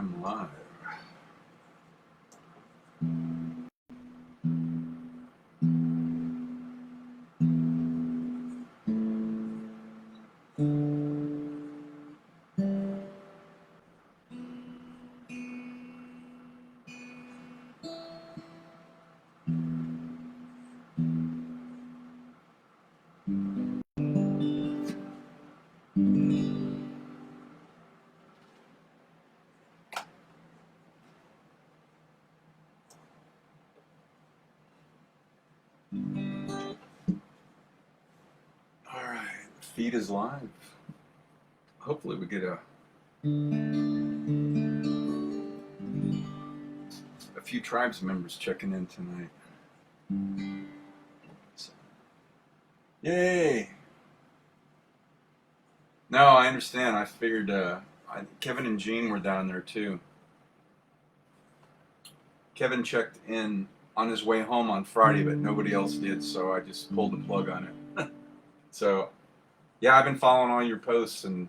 I'm live. All right, feed is live. Hopefully, we get a few tribes members checking in tonight. So, yay! No, I understand. I figured Kevin and Jean were down there too. Kevin checked in on his way home on Friday, but nobody else did, so I just pulled the plug on it. So, yeah, I've been following all your posts and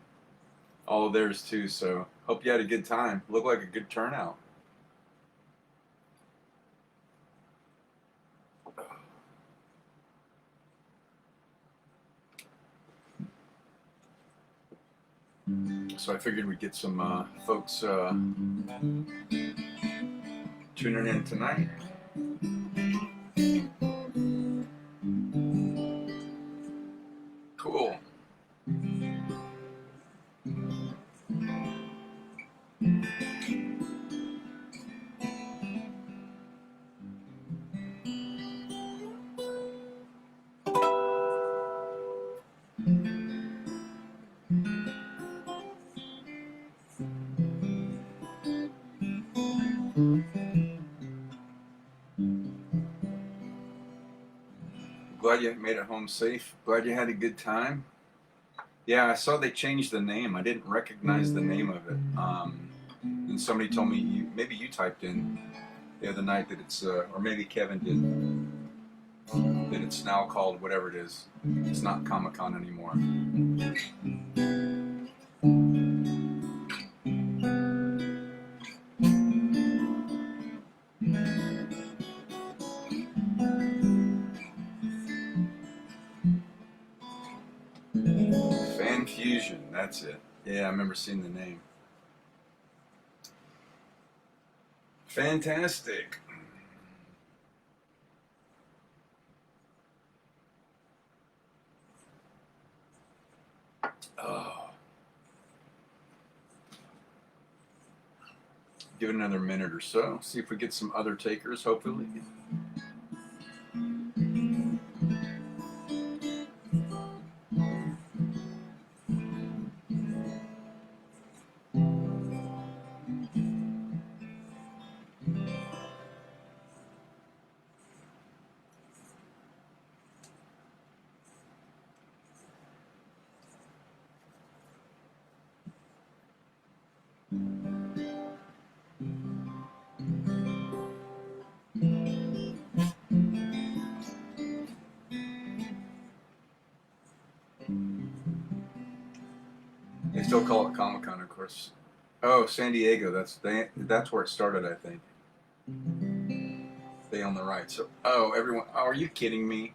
all of theirs too, so hope you had a good time. Looked like a good turnout. So I figured we'd get some folks tuning in tonight. Cool. Glad you made it home safe. Glad you had a good time. Yeah, I saw they changed the name. I didn't recognize the name of it. And somebody told me, maybe you typed in the other night that it's, or maybe Kevin did, that it's now called whatever it is. It's not Comic-Con anymore. Fan Fusion, that's it. Yeah, I remember seeing the name. Fantastic. Oh. Give it another minute or so. See if we get some other takers, hopefully. They still call it Comic-Con, of course. Oh, San Diego. That's where it started, I think. They own the rights. So, everyone. Oh, are you kidding me?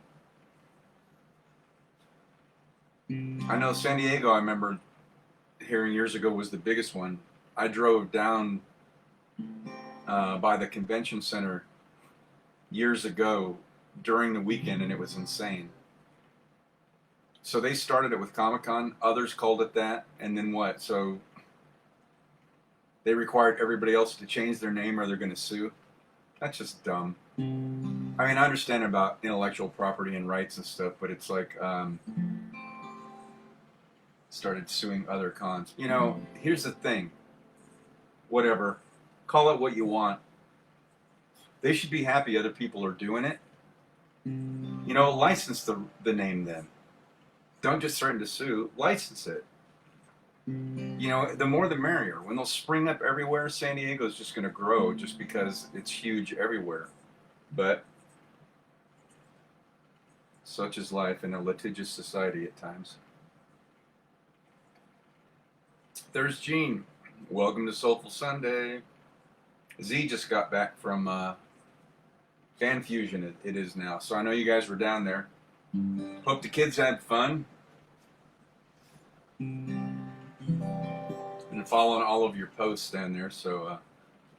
I know San Diego. I remember hearing years ago was the biggest one. I drove down by the convention center years ago during the weekend, and it was insane. So they started it with Comic-Con. Others called it that, and then what? So they required everybody else to change their name, or they're going to sue. That's just dumb. I mean, I understand about intellectual property and rights and stuff, but it's like started suing other cons. You know, here's the thing. Whatever, call it what you want. They should be happy other people are doing it. You know, license the name then. Don't just threaten to sue. License it. You know, the more the merrier. When they'll spring up everywhere, San Diego is just going to grow just because it's huge everywhere. But such is life in a litigious society at times. There's Jean. Welcome to Soulful Sunday. Z just got back from Fan Fusion, it is now. So I know you guys were down there. Hope the kids had fun. Been following all of your posts down there, so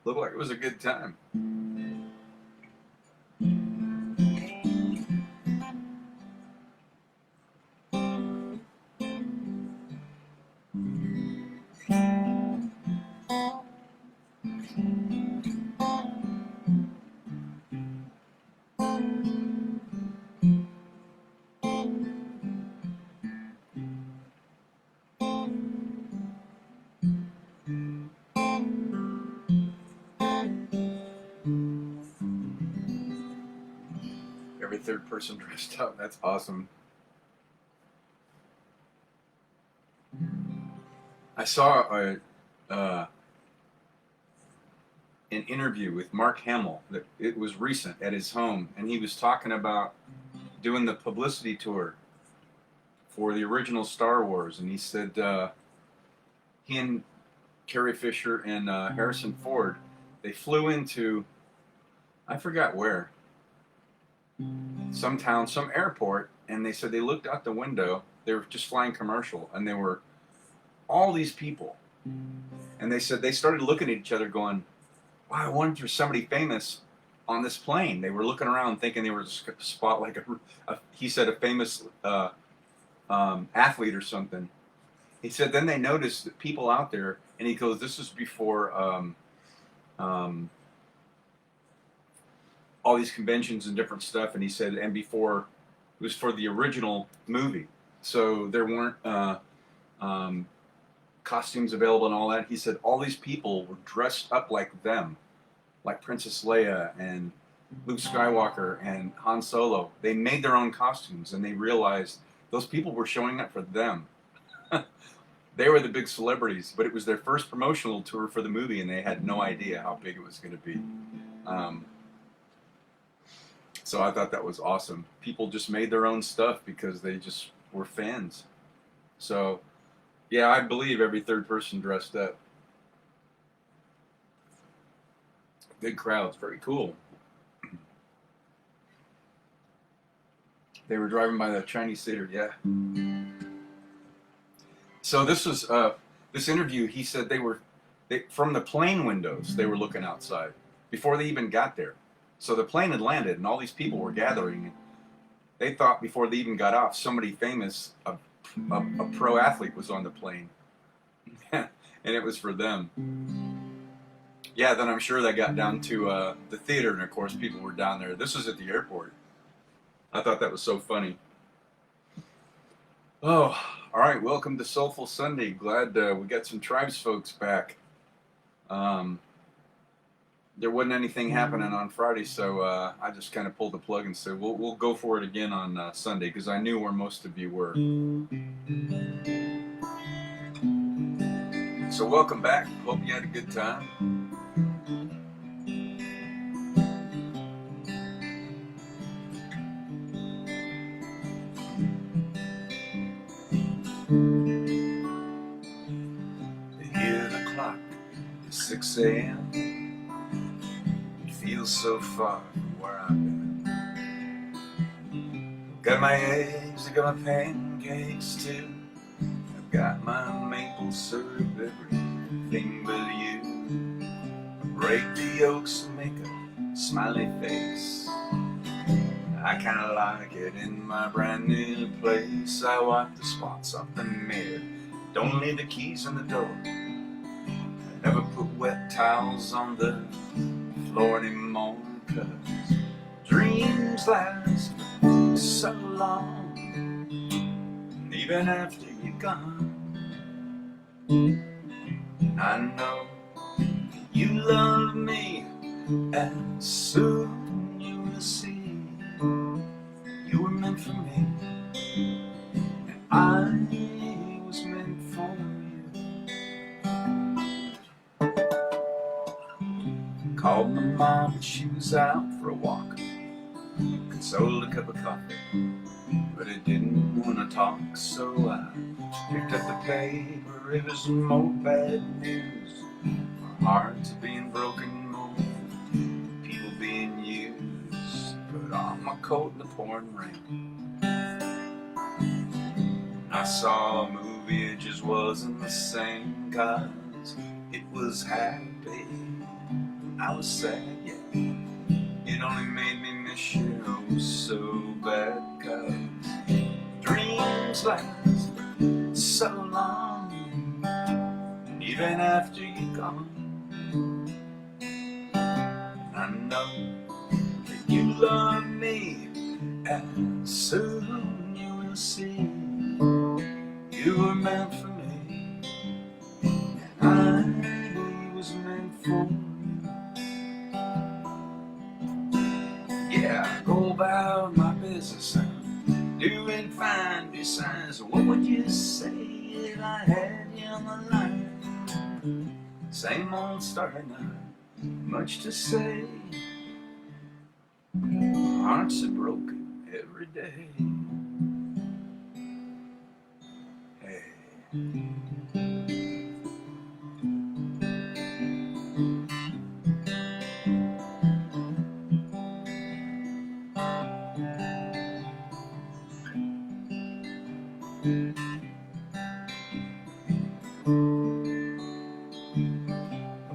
looked like it was a good time. Every third person dressed up. That's awesome. I saw an interview with Mark Hamill. That it was recent at his home, and he was talking about doing the publicity tour for the original Star Wars, and he said he and Carrie Fisher and Harrison Ford, they flew into, I forgot where, some town, some airport, and they said they looked out the window. They were just flying commercial, and there were all these people, and they said they started looking at each other going, wow, I wonder if there's somebody famous on this plane. They were looking around thinking they were just going to spot like he said a famous athlete or something. He said then they noticed that people out there, and he goes, this is before all these conventions and different stuff, and he said, and before it was for the original movie, so there weren't costumes available and all that. He said all these people were dressed up like them, like Princess Leia and Luke Skywalker and Han Solo. They made their own costumes, and they realized those people were showing up for them. They were the big celebrities, but it was their first promotional tour for the movie, and they had no idea how big it was going to be. So I thought that was awesome. People just made their own stuff because they just were fans. So, yeah, I believe every third person dressed up. Big crowds, very cool. They were driving by the Chinese theater, yeah. So this was this interview. He said they from the plane windows. They were looking outside before they even got there. So the plane had landed, and all these people were gathering. They thought before they even got off, somebody famous, a pro athlete, was on the plane, and it was for them. Yeah, then I'm sure they got down to the theater, and of course people were down there. This was at the airport. I thought that was so funny. Oh, all right. Welcome to Soulful Sunday. Glad we got some Tribes folks back. There wasn't anything happening on Friday, so I just kind of pulled the plug and said we'll go for it again on Sunday, because I knew where most of you were. So welcome back. Hope you had a good time. To hear the clock at 6 a.m. Feels so far from where I've been. Got my eggs, I got my pancakes too. I've got my maple syrup, everything but you. I break the yolks and make a smiley face. I kinda like it in my brand new place. I wipe the spots off the mirror, don't leave the keys in the door. I never put wet towels on the floor anymore, 'cause dreams last so long, and even after you're gone. I know you love me, and soon you will see you were meant for me, and I was meant for you. Called my mom and she was out for a walk. Consoled a cup of coffee, but I didn't want to talk, so I picked up the newspaper, it was more bad news. Our hearts are being broken, more people being used. Put on my coat in the pouring rain. I saw a movie, it just wasn't the same, 'cause it was happy, I was sad, yeah. It only made me miss you oh so bad, 'cause dreams last so long, even after you're gone. I know that you love me, and soon you will see you were meant for me, and I was meant for you. Yeah, I go about my business now, doing fine besides. What would you say if I had you on the line? Same old story now, much to say. Hearts are broken every day. Hey.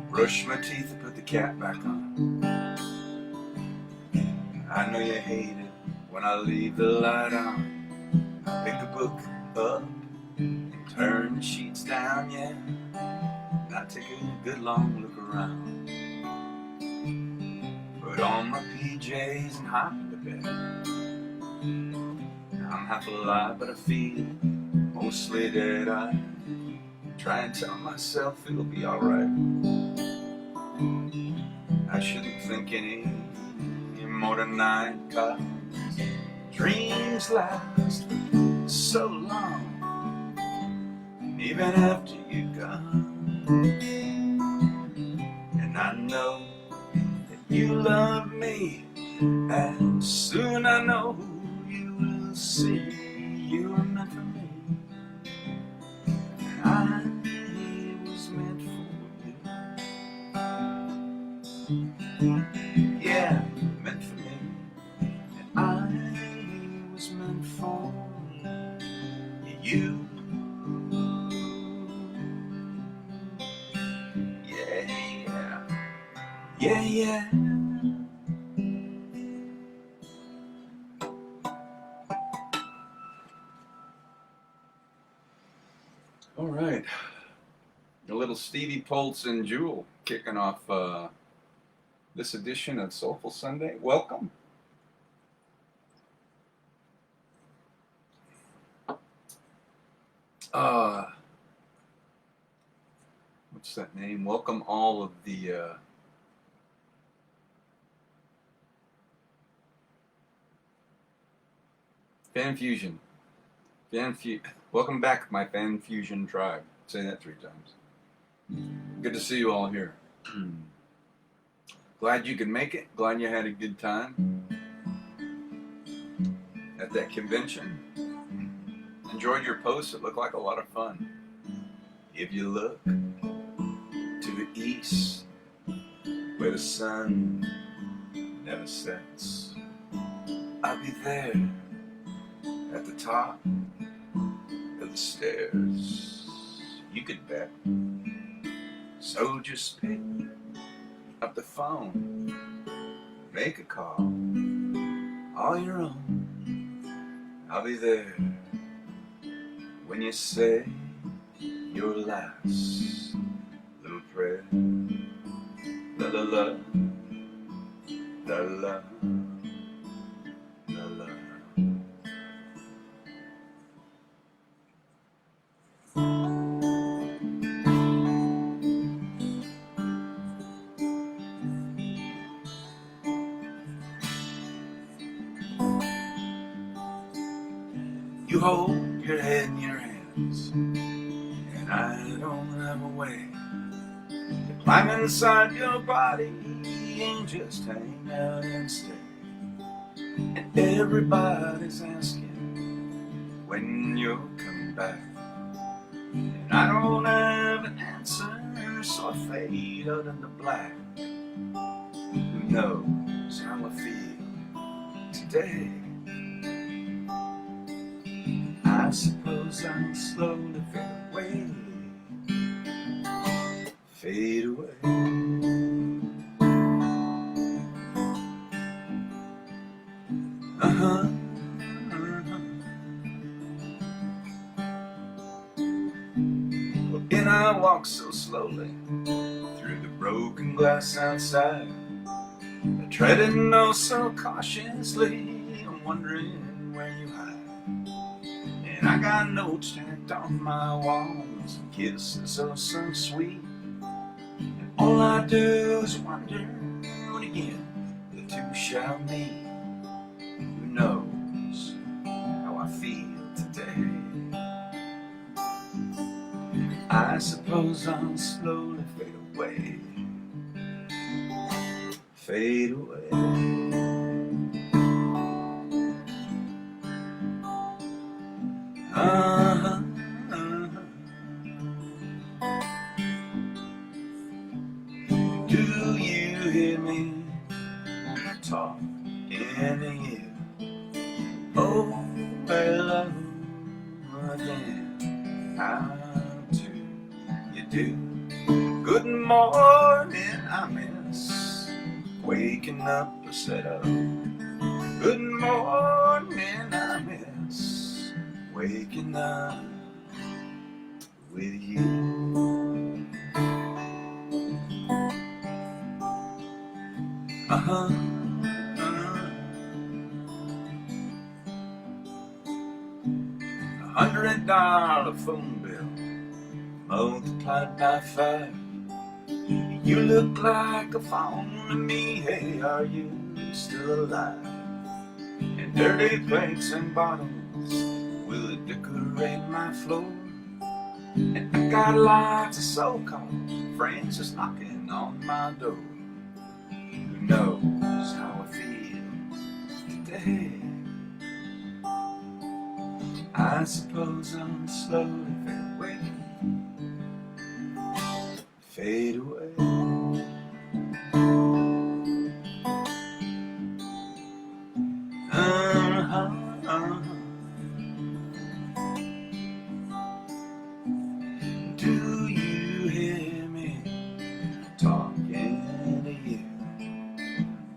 Brush my teeth and put the cap back on. I know you hate it when I leave the light on. I pick a book up and turn the sheets down, yeah. And I take a good long look around. Put on my PJs and hop into bed. I'm half alive, but I feel mostly dead. I try and tell myself it'll be alright. I shouldn't think any more tonight, 'cause dreams last so long, even after you're gone. And I know that you love me, and soon I know you will see you were meant for me, and I was meant for you. Yeah, meant for me, and I was meant for you. Yeah, yeah, yeah, yeah. All right, a little Stevie Poltz and Jewel kicking off this edition of Soulful Sunday. Welcome. What's that name? Welcome all of the Fan Fusion. Welcome back, my Fan Fusion tribe. Say that 3 times. Good to see you all here. Glad you could make it. Glad you had a good time at that convention. Enjoyed your posts. It looked like a lot of fun. If you look to the east, where the sun never sets, I'll be there at the top of the stairs. You could bet. So just pick up the phone, make a call, all your own. I'll be there when you say your last little prayer. La la la, la la, la la. You hold your head in your hands, and I don't have a way to climb inside your body and just hang out and stay. And everybody's asking when you'll come back. And I don't have an answer, so I fade out in the black. Who knows how I feel today? I suppose I'll slowly fade away. Fade away. Uh-huh. And I walk so slowly through the broken glass outside, treading oh so cautiously. I'm wondering where you hide. And I got notes tacked on my walls and kisses oh so sweet. And all I do is wonder when again the two shall meet. Who knows how I feel today? I suppose I'll slowly fade away. Fade away. Uh-huh, uh-huh. Do you hear me talk in the ear? Oh, hello again. How do you do? Good morning, I miss waking up or set up. Good morning, I miss waking up with you. Uh-huh. $100 phone bill multiplied by 5. You look like a phone to me. Hey, are you still alive? And dirty plates and bottles will decorate my floor. And I got lots of so-called friends just knocking on my door. Who knows how I feel today? I suppose I'll slowly fade away. Fade away. Uh-huh, uh-huh. Do you hear me talking to you?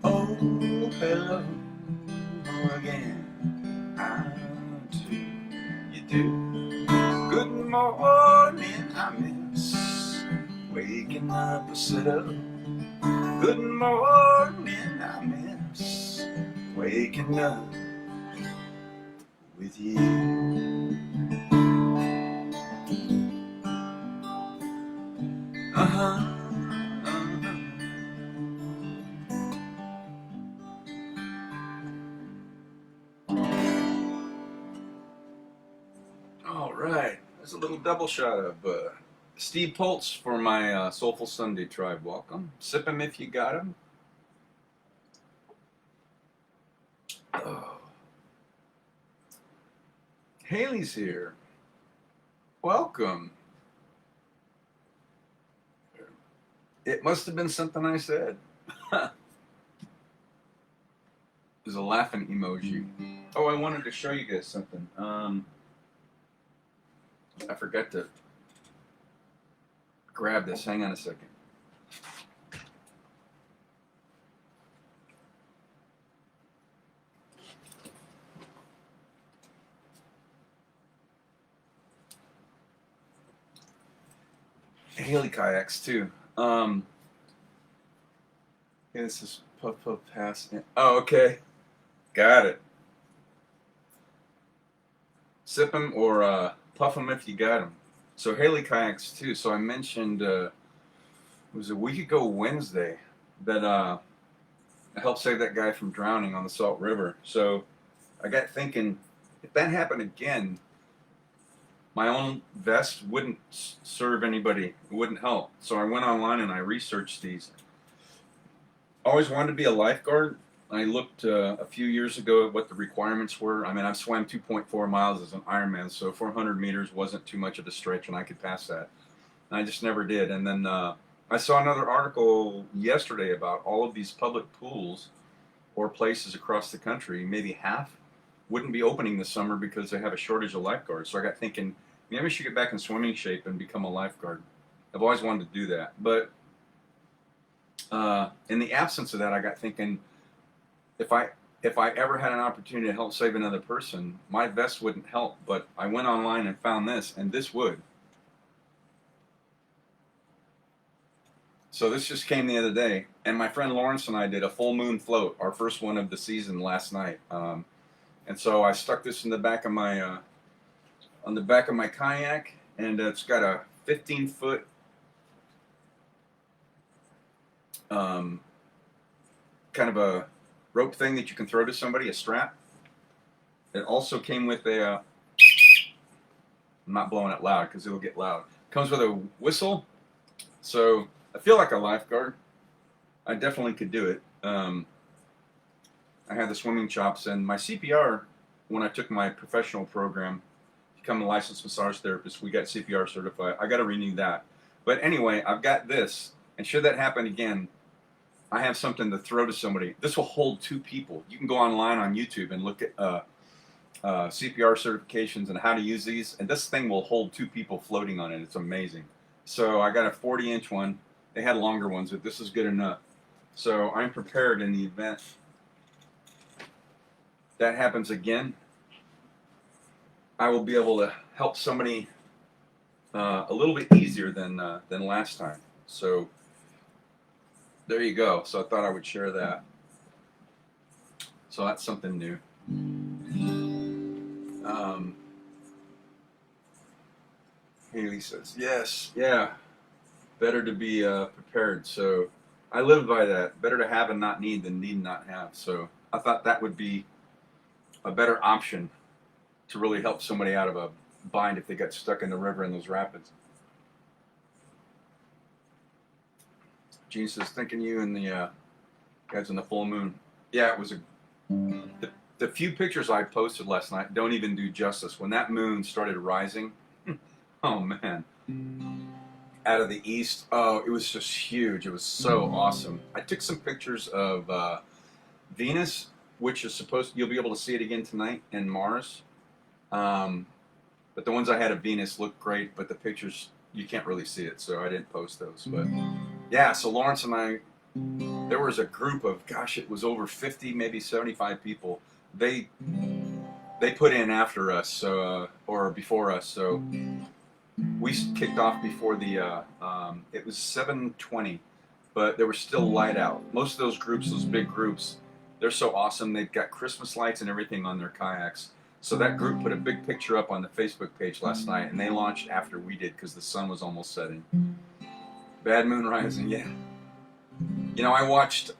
Oh, hello again. How do you do? Good morning, I miss waking up or sit up. Good morning, I miss waking up with you. Uh-huh, uh-huh. All right, there's a little double shot of Steve Poltz for my Soulful Sunday tribe. Welcome. Sip 'em if you got 'em. Oh. Haley's here. Welcome. It must have been something I said. There's a laughing emoji. Oh, I wanted to show you guys something. I forgot to grab this. Hang on a second. Haley kayaks too. Yeah, this is Puff Puff Pass. Oh, okay. Got it. Sip 'em or puff 'em if you got 'em. So Haley kayaks too. So I mentioned it was a week ago Wednesday that I helped save that guy from drowning on the Salt River. So I got thinking, if that happened again, my own vest wouldn't serve anybody. It wouldn't help. So I went online and I researched these. Always wanted to be a lifeguard, I looked a few years ago at what the requirements were. I mean, I've swam 2.4 miles as an Ironman, so 400 meters wasn't too much of a stretch, and I could pass that. And I just never did. And then I saw another article yesterday about all of these public pools or places across the country, maybe half, wouldn't be opening this summer because they have a shortage of lifeguards. So I got thinking, maybe I should get back in swimming shape and become a lifeguard. I've always wanted to do that. But in the absence of that, I got thinking, if I ever had an opportunity to help save another person, my vest wouldn't help. But I went online and found this, and this would. So this just came the other day, and my friend Lawrence and I did a full moon float, our first one of the season last night. And so I stuck this in the back of my on the back of my kayak, and it's got a 15-foot kind of a rope thing that you can throw to somebody, a strap. It also came with a I'm not blowing it loud because it'll get loud. Comes with a whistle, so I feel like a lifeguard. I definitely could do it. I had the swimming chops, and my CPR, when I took my professional program, become a licensed massage therapist, we got CPR certified. I got to renew that. But anyway, I've got this, and should that happen again, I have something to throw to somebody. This will hold 2 people. You can go online on YouTube and look at CPR certifications and how to use these, and this thing will hold 2 people floating on it. It's amazing. So I got a 40-inch one. They had longer ones, but this is good enough. So I'm prepared in the event that happens again. I will be able to help somebody a little bit easier than last time. So there you go. So I thought I would share that. So that's something new. Haley says, yes, yeah, better to be prepared. So I live by that. Better to have and not need than need and not have. So I thought that would be a better option to really help somebody out of a bind if they got stuck in the river in those rapids. Gene says, thinking you and the guys in the full moon. Yeah, it was the few pictures I posted last night don't even do justice. When that moon started rising, oh man, out of the east, oh, it was just huge. It was so awesome. I took some pictures of Venus, which is you'll be able to see it again tonight, and Mars. But the ones I had of Venus looked great, but the pictures, you can't really see it, so I didn't post those. But yeah, so Lawrence and I, there was a group of, gosh, it was over 50, maybe 75 people. They put in after us, so or before us, so we kicked off before the, it was 7:20, but there was still light out. Most of those groups, those big groups, they're so awesome. They've got Christmas lights and everything on their kayaks. So that group put a big picture up on the Facebook page last night, and they launched after we did because the sun was almost setting. Bad Moon Rising, yeah. You know, I watched,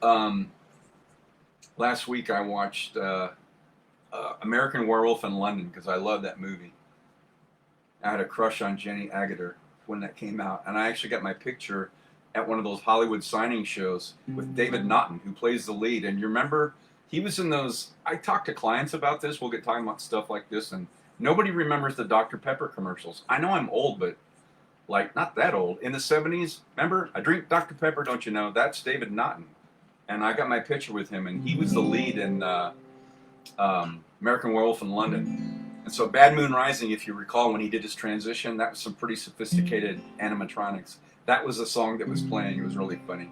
last week I watched American Werewolf in London because I love that movie. I had a crush on Jenny Agutter when that came out, and I actually got my picture at one of those Hollywood signing shows with David Naughton, who plays the lead. And you remember, he was in those, I talk to clients about this, we'll get talking about stuff like this, and nobody remembers the Dr. Pepper commercials. I know I'm old, but like not that old. In the 70s, remember, I drink Dr. Pepper, don't you know? That's David Naughton. And I got my picture with him, and he was the lead in American Werewolf in London. And so Bad Moon Rising, if you recall, when he did his transition, that was some pretty sophisticated animatronics. That was the song that was playing. It was really funny.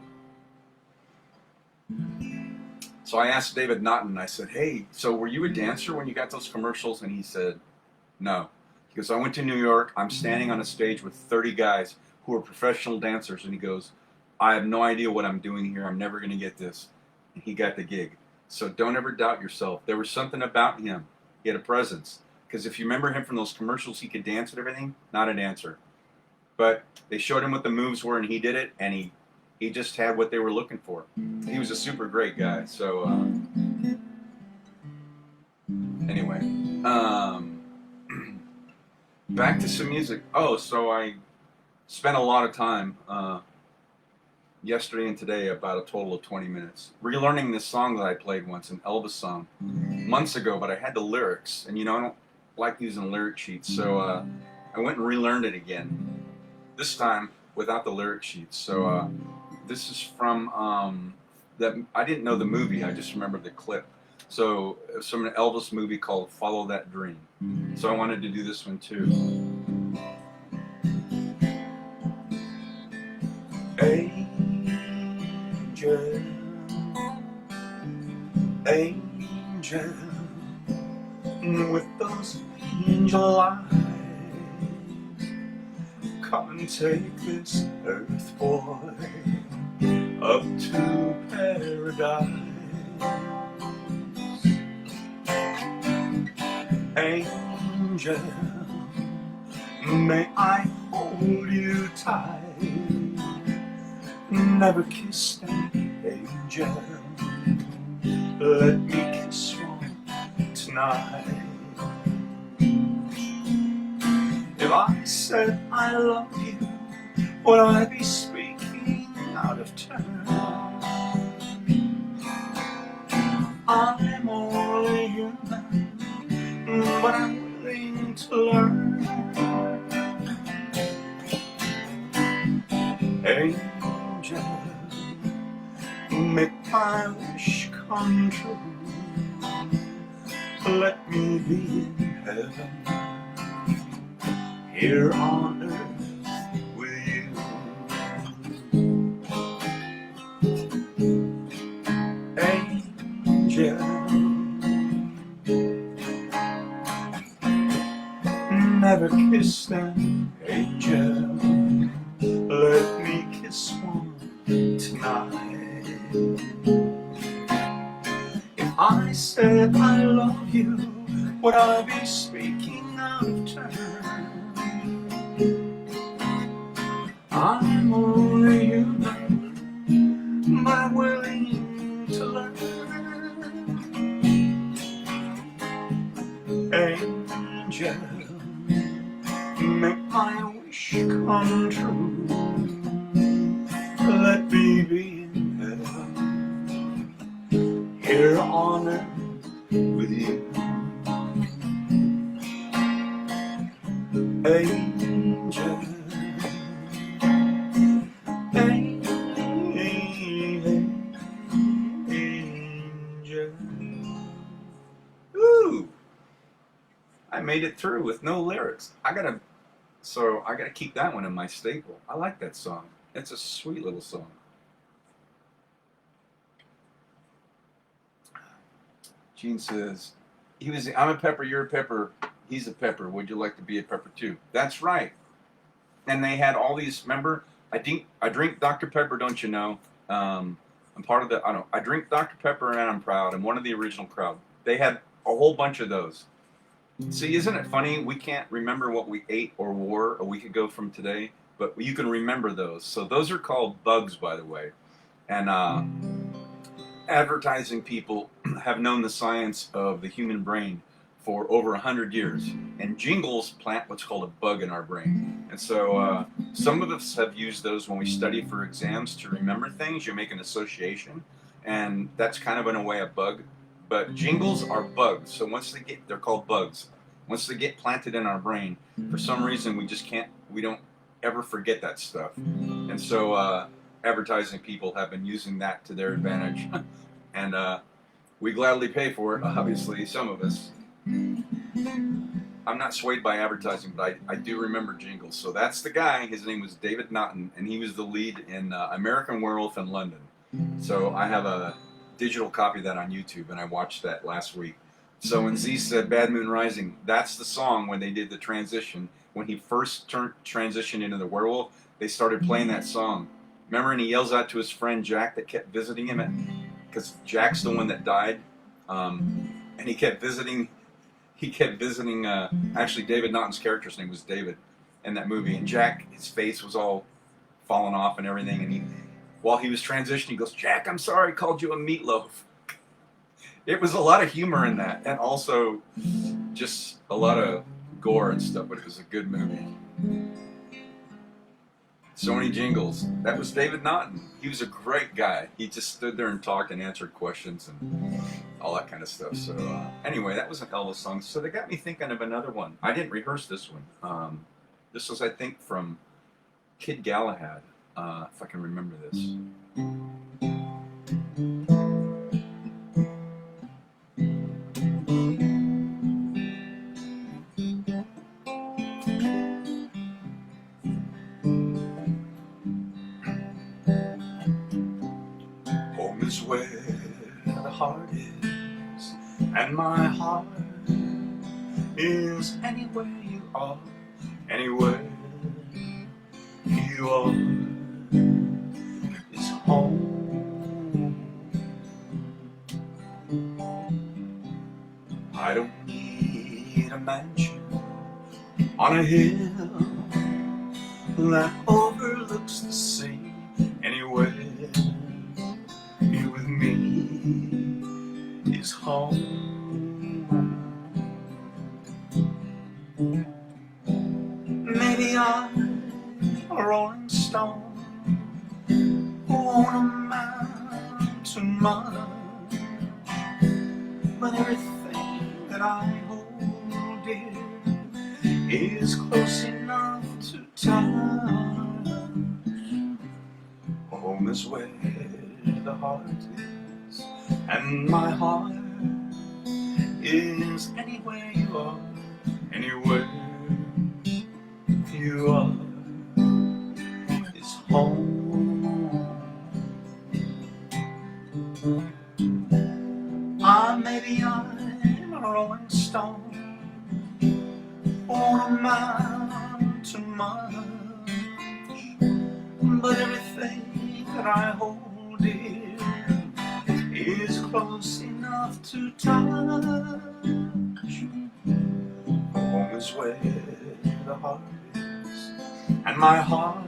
So I asked David Naughton, I said, hey, so were you a dancer when you got those commercials? And he said, no. He goes, I went to New York. I'm standing on a stage with 30 guys who are professional dancers. And he goes, I have no idea what I'm doing here. I'm never going to get this. And he got the gig. So don't ever doubt yourself. There was something about him. He had a presence. Because if you remember him from those commercials, he could dance and everything. Not a dancer. But they showed him what the moves were, and he did it, and he just had what they were looking for. He was a super great guy. So anyway, back to some music. Oh, so I spent a lot of time yesterday and today about a total of 20 minutes. Relearning this song that I played once, an Elvis song, months ago, but I had the lyrics, and you know I don't like using lyric sheets, so I went and relearned it again. This time without the lyric sheets. So this is from that I didn't know the movie. I just remember the clip. So it's from an Elvis movie called Follow That Dream. So I wanted to do this one too. Angel, angel, with those angel eyes, come and take this earth boy up to paradise. Angel, may I hold you tight, never kiss an angel, let me kiss one tonight. If I said I love you, would I be speaking out of turn? I'm only human, but I'm willing to learn. Angel, make my wish come true. Let me be in heaven, here on earth with you. Angel, never kissed an angel, let me kiss one tonight. If I said I love you, would I be speaking out of turn? I'm only human, but I'm willing to learn. Angel, make my wish come true. Let me be in heaven, here on earth with you. Angel, angel. Ooh, I made it through with no lyrics. I gotta keep that one in my staple. I like that song. It's a sweet little song. Gene says, I'm a pepper, you're a pepper, he's a pepper. Would you like to be a pepper too? That's right. And they had all these, remember, I drink Dr. Pepper, don't you know? I'm part of I drink Dr. Pepper and I'm proud. I'm one of the original crowd. They had a whole bunch of those. See, isn't it funny? We can't remember what we ate or wore a week ago from today, but you can remember those. So those are called bugs, by the way. And advertising people have known the science of the human brain for over 100 years. And jingles plant what's called a bug in our brain. And so some of us have used those when we study for exams to remember things. You make an association, and that's kind of in a way a bug. But jingles are bugs. So they're called bugs. Once they get planted in our brain, for some reason we don't ever forget that stuff. And so advertising people have been using that to their advantage. And we gladly pay for it, obviously, some of us. I'm not swayed by advertising, but I do remember jingles. So that's the guy. His name was David Naughton, and he was the lead in American Werewolf in London. So I have a digital copy of that on YouTube, and I watched that last week. So when Z said Bad Moon Rising, that's the song when they did the transition. When he first transitioned into the werewolf, they started playing that song. Remember, and he yells out to his friend Jack that kept visiting him, because Jack's the one that died, and he kept visiting. Actually, David Naughton's character's name was David in that movie, and Jack, his face was all falling off and everything, and while he was transitioning, he goes, "Jack, I'm sorry, I called you a meatloaf." It was a lot of humor in that, and also just a lot of gore and stuff, but it was a good movie. So many jingles. That was David Naughton. He was a great guy. He just stood there and talked and answered questions and all that kind of stuff. So anyway, that was an Elvis song. So they got me thinking of another one. I didn't rehearse this one. This was, I think, from Kid Galahad, if I can remember this. Home is where the heart is, and my heart is anywhere you are, anywhere you are is home. I don't need a mansion on a hill that overlooks the sea, anywhere you with me is home. Maybe I'm a rolling stone on a mountain much, but everything that I hold dear is close enough to touch. Home is where the heart is, and my heart is anywhere you are, anywhere you are is home. Maybe I'm a rolling stone on a mountain much, but everything that I hold dear is close enough to touch. Home is where the heart is, and my heart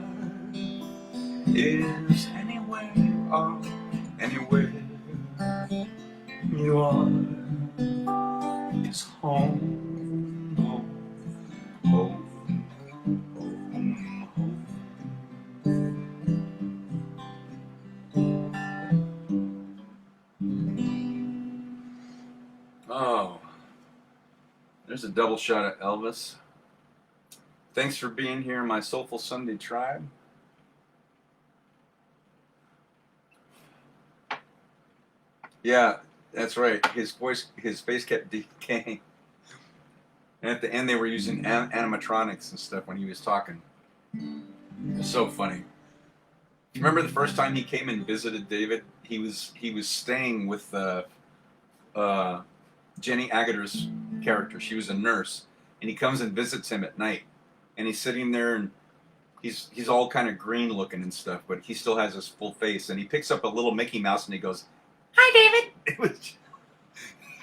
is anywhere you are, anywhere you are is home, home, home, home, home. Oh, there's a double shot at Elvis. Thanks for being here, my Soulful Sunday tribe. Yeah, that's right. His face kept decaying. And at the end, they were using animatronics and stuff when he was talking. It was so funny. Remember the first time he came and visited David? He was staying with Jenny Aguter's character. She was a nurse, and he comes and visits him at night, and he's sitting there and he's all kind of green looking and stuff, but he still has his full face, and he picks up a little Mickey Mouse and he goes, "Hi, David."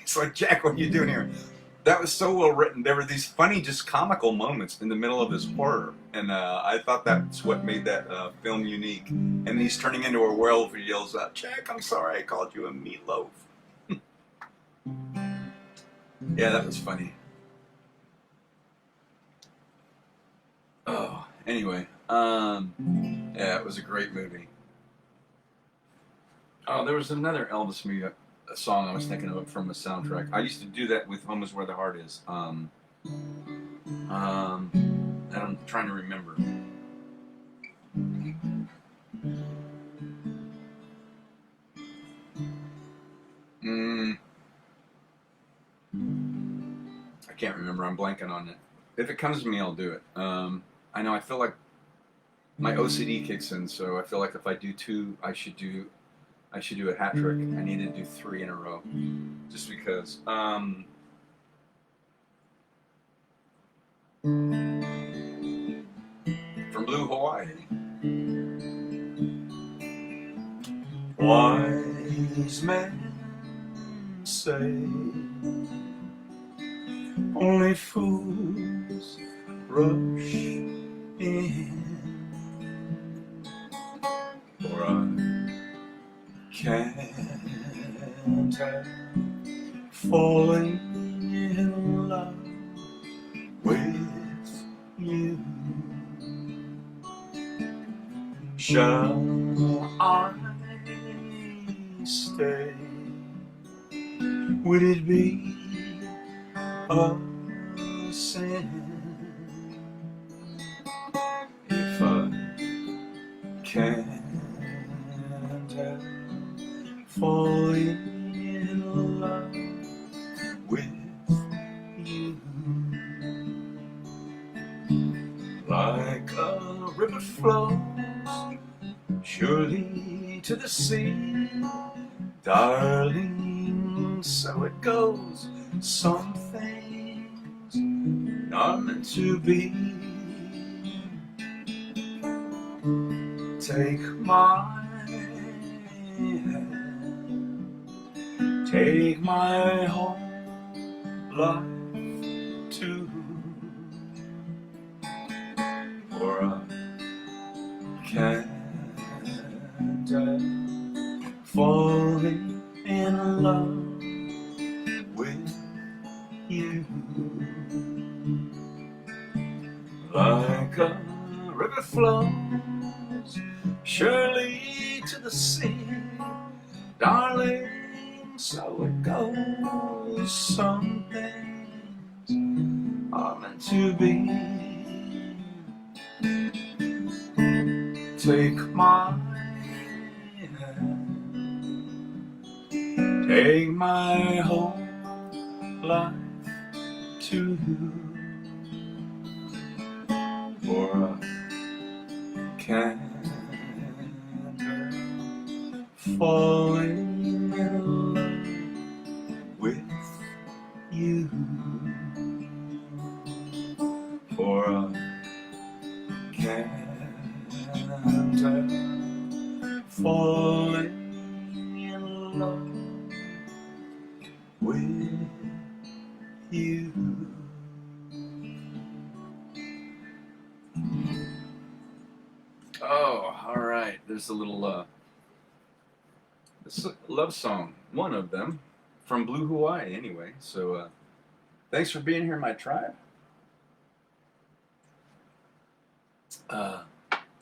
It's like, Jack, what are you doing here? That was so well written. There were these funny, just comical moments in the middle of his horror, and I thought that's what made that film unique. And he's turning into a werewolf. He yells out, "Jack, I'm sorry I called you a meatloaf." Yeah, that was funny. Oh, anyway, yeah, it was a great movie. Oh, there was another Elvis movie, a song I was thinking of from a soundtrack. I used to do that with "Home Is Where the Heart Is." And I'm trying to remember. I can't remember. I'm blanking on it. If it comes to me, I'll do it. I know. I feel like my OCD kicks in, so I feel like if I do two, I should do a hat trick. I need to do 3 in a row, just because. From Blue Hawaii. Wise men say only fools rush in, for I can't help falling in love with you. shall I stay? Would it be a sin if I can't help falling in love with you? Like a river flows surely to the sea, darling, so it goes. Some things not meant to be. Take my hand, take my whole life too, for I can't help falling in love with you. Like a river flows surely to the sea, darling, so it goes. Some things are meant to be. Take my hand, take my whole life too, for I can't help falling in love with you, for I can't help falling in love with you. Oh, all right. There's a little love song, one of them, from Blue Hawaii. Anyway, so thanks for being here, my tribe.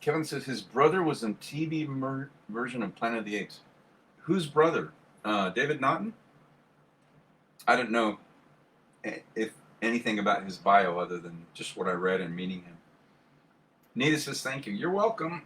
Kevin says his brother was in TV version of Planet of the Apes. Whose brother? David Naughton? I don't know if anything about his bio other than just what I read and meeting him. Nita says thank you. You're welcome.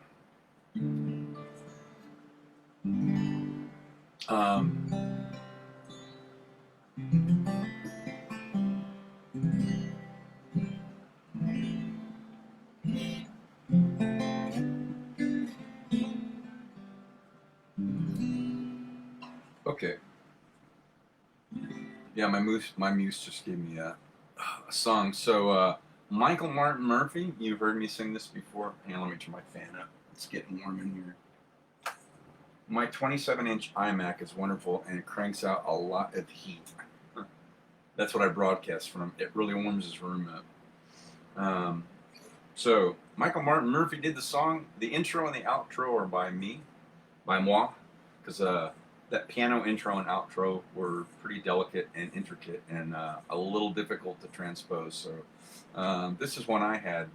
Okay. Yeah, my muse just gave me a song. So Michael Martin Murphey, you've heard me sing this before. Hang on, let me turn my fan up. It's getting warm in here. My 27-inch iMac is wonderful and it cranks out a lot of heat. That's what I broadcast from. It really warms his room up. So Michael Martin Murphey did the song. The intro and the outro are by me, by moi, because that piano intro and outro were pretty delicate and intricate and a little difficult to transpose. So this is one I had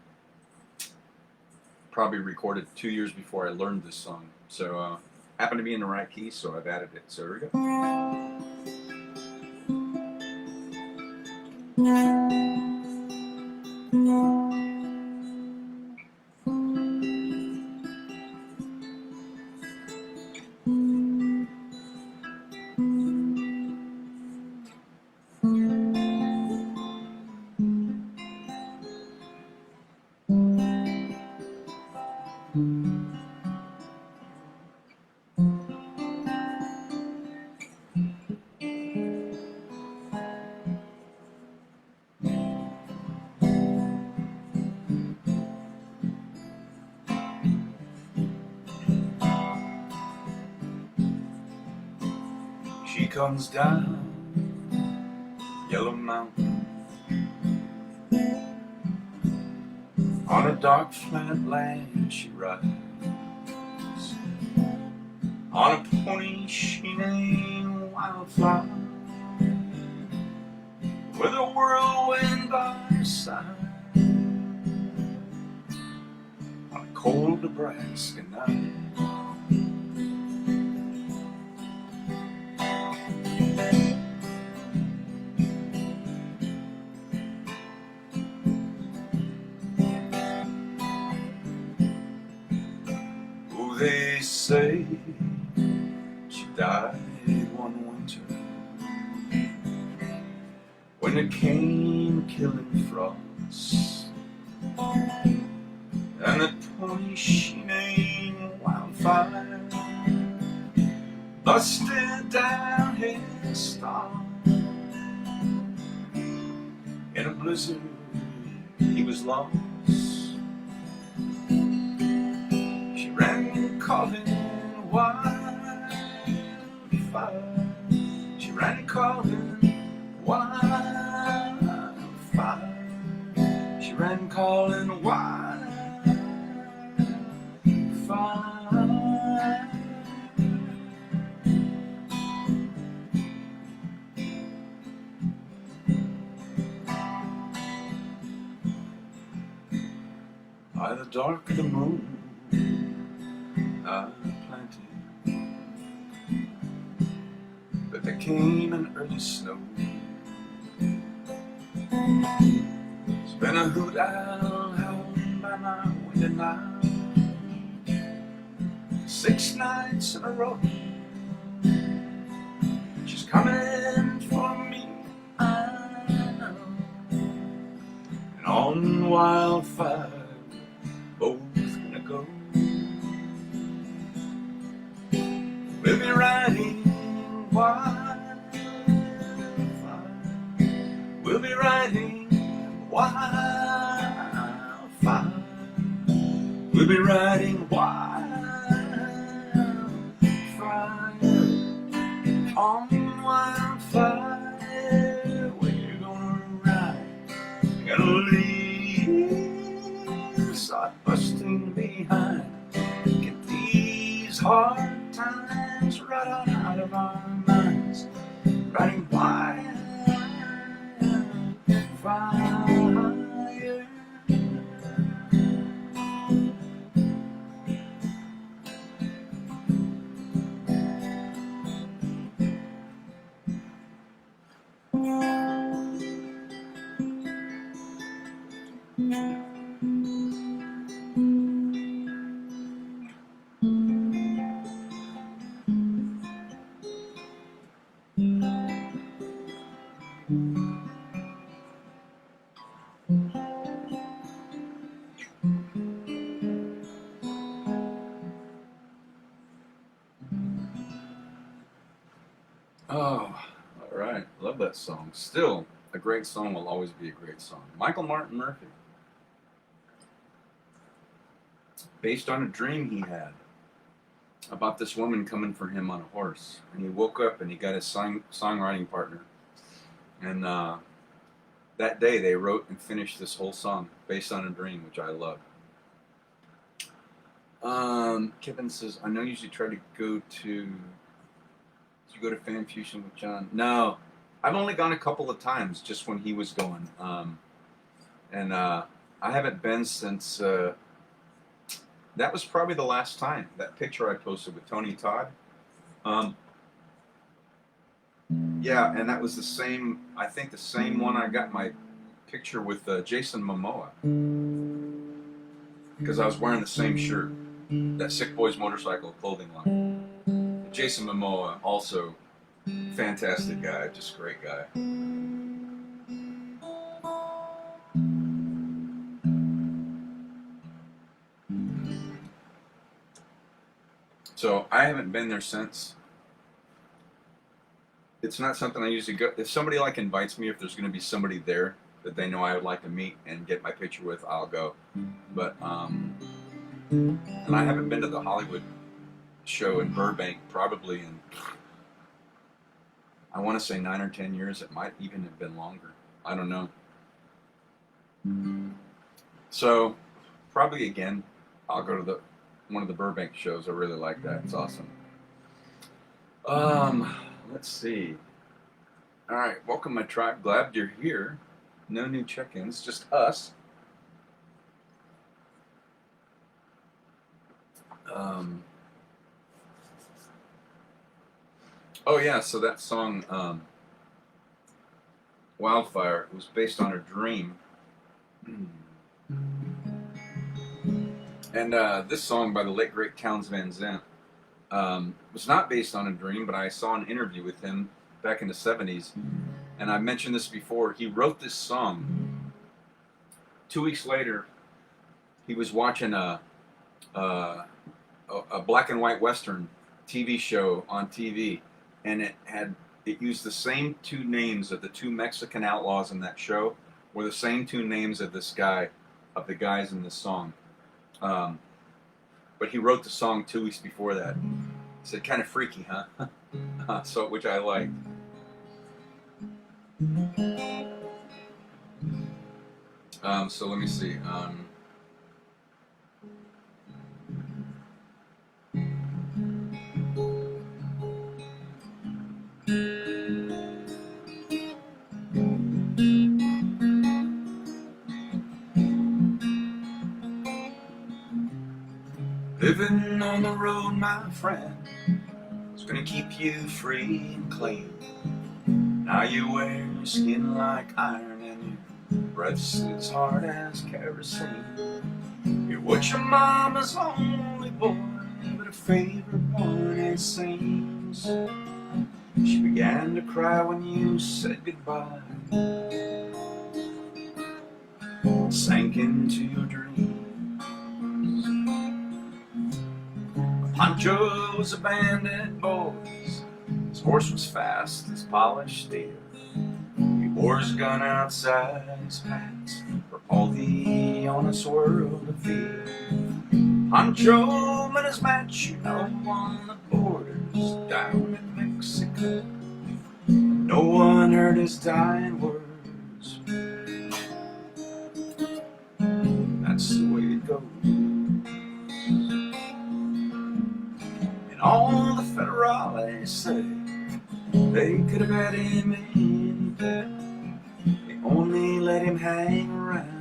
probably recorded 2 years before I learned this song. So happened to be in the right key, so I've added it. So here we go. She comes down Yellow Mountain on a dark flat land. She rides on a pony she named Wildflower, with a whirlwind by her side. On a cold Nebraska night. Oh, they say she died one winter when it came killing frosts, and the pony she named Wildfire busted down his star. In a blizzard he was lost. She ran calling wildfire. She ran calling wildfire. She ran calling wildfire. By the dark of the moon I planted, but there came an early snow. It's been a hoot owl howling by my window now 6 nights in a row. She's coming for me, I know, and on Wildfire both gonna go. We'll be riding wildfire. We'll be riding wildfire. We'll be riding wildfire. On wildfire, we're gonna ride. We're gonna leave, start busting behind. Get these hard times right on out of our minds. Riding wildfire. Oh, all right. Love that song. Still, a great song will always be a great song. Michael Martin Murphey. Based on a dream he had about this woman coming for him on a horse. And he woke up and he got his songwriting partner. And that day they wrote and finished this whole song based on a dream, which I love. Kevin says, I know you should try to go to... Did you go to Fan Fusion with John? No. I've only gone a couple of times, just when he was going. I haven't been since... that was probably the last time. That picture I posted with Tony Todd. Yeah, and that was the same... I think the same one I got my picture with Jason Momoa. Because I was wearing the same shirt. That Sick Boys Motorcycle clothing line. Jason Momoa, also fantastic guy, just great guy. So I haven't been there since. It's not something I usually go. If somebody like invites me, if there's going to be somebody there that they know I would like to meet and get my picture with, I'll go. But and I haven't been to the Hollywood show in Burbank probably in, I want to say 9 or 10 years. It might even have been longer. I don't know. So probably again, I'll go to one of the Burbank shows. I really like that. It's awesome. Let's see. All right, welcome my tribe. Glad you're here. No new check-ins, just us. Um, oh yeah, so that song "Wildfire" was based on a dream, and this song by the late great Townes Van Zandt was not based on a dream, but I saw an interview with him back in the '70s, and I mentioned this before. He wrote this song. 2 weeks later, he was watching a black and white Western TV show on TV, and it used the same two names of the two Mexican outlaws in that show were the same two names of the guys in this song. But he wrote the song 2 weeks before that. He said, kind of freaky, huh? So, which I liked. So let me see. Living on the road, my friend, is gonna keep you free and clean. Now you wear your skin like iron and your breath's as hard as kerosene. You're what your mama's only boy, but her favorite one, it seems. She began to cry when you said goodbye, sank into your dreams. Pancho was a bandit, boys. His horse was fast as polished steel. He wore his gun outside his pants for all the honest world to feel. Pancho met his match, you know, on the borders down in Mexico. No one heard his dying words. That's the way it goes. And all the federales say they could have had him any day. They only let him hang around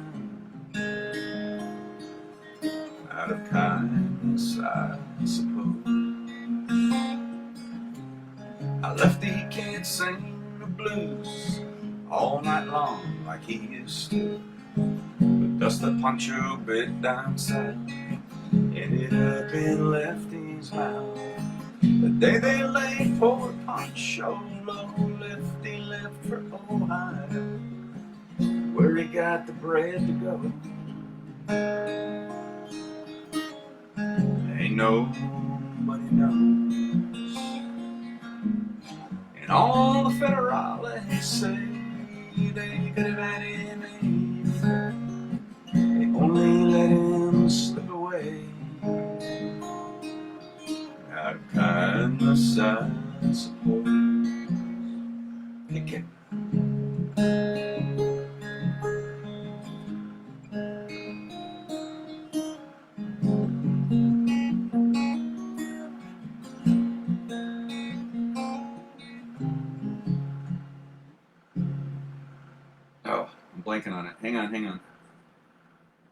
out of kindness, I suppose. A lefty can't sing the blues all night long like he used to. But dust that Pancho bit down south ended up in Lefty's mouth. The day they laid poor Pancho low, Lefty left for Ohio, where he got the bread to go. Ain't nobody knows. And all the federales say they could have had him anywhere. They only let him slip away out of kindness, I suppose. Pick it. Oh, I'm blanking on it. Hang on.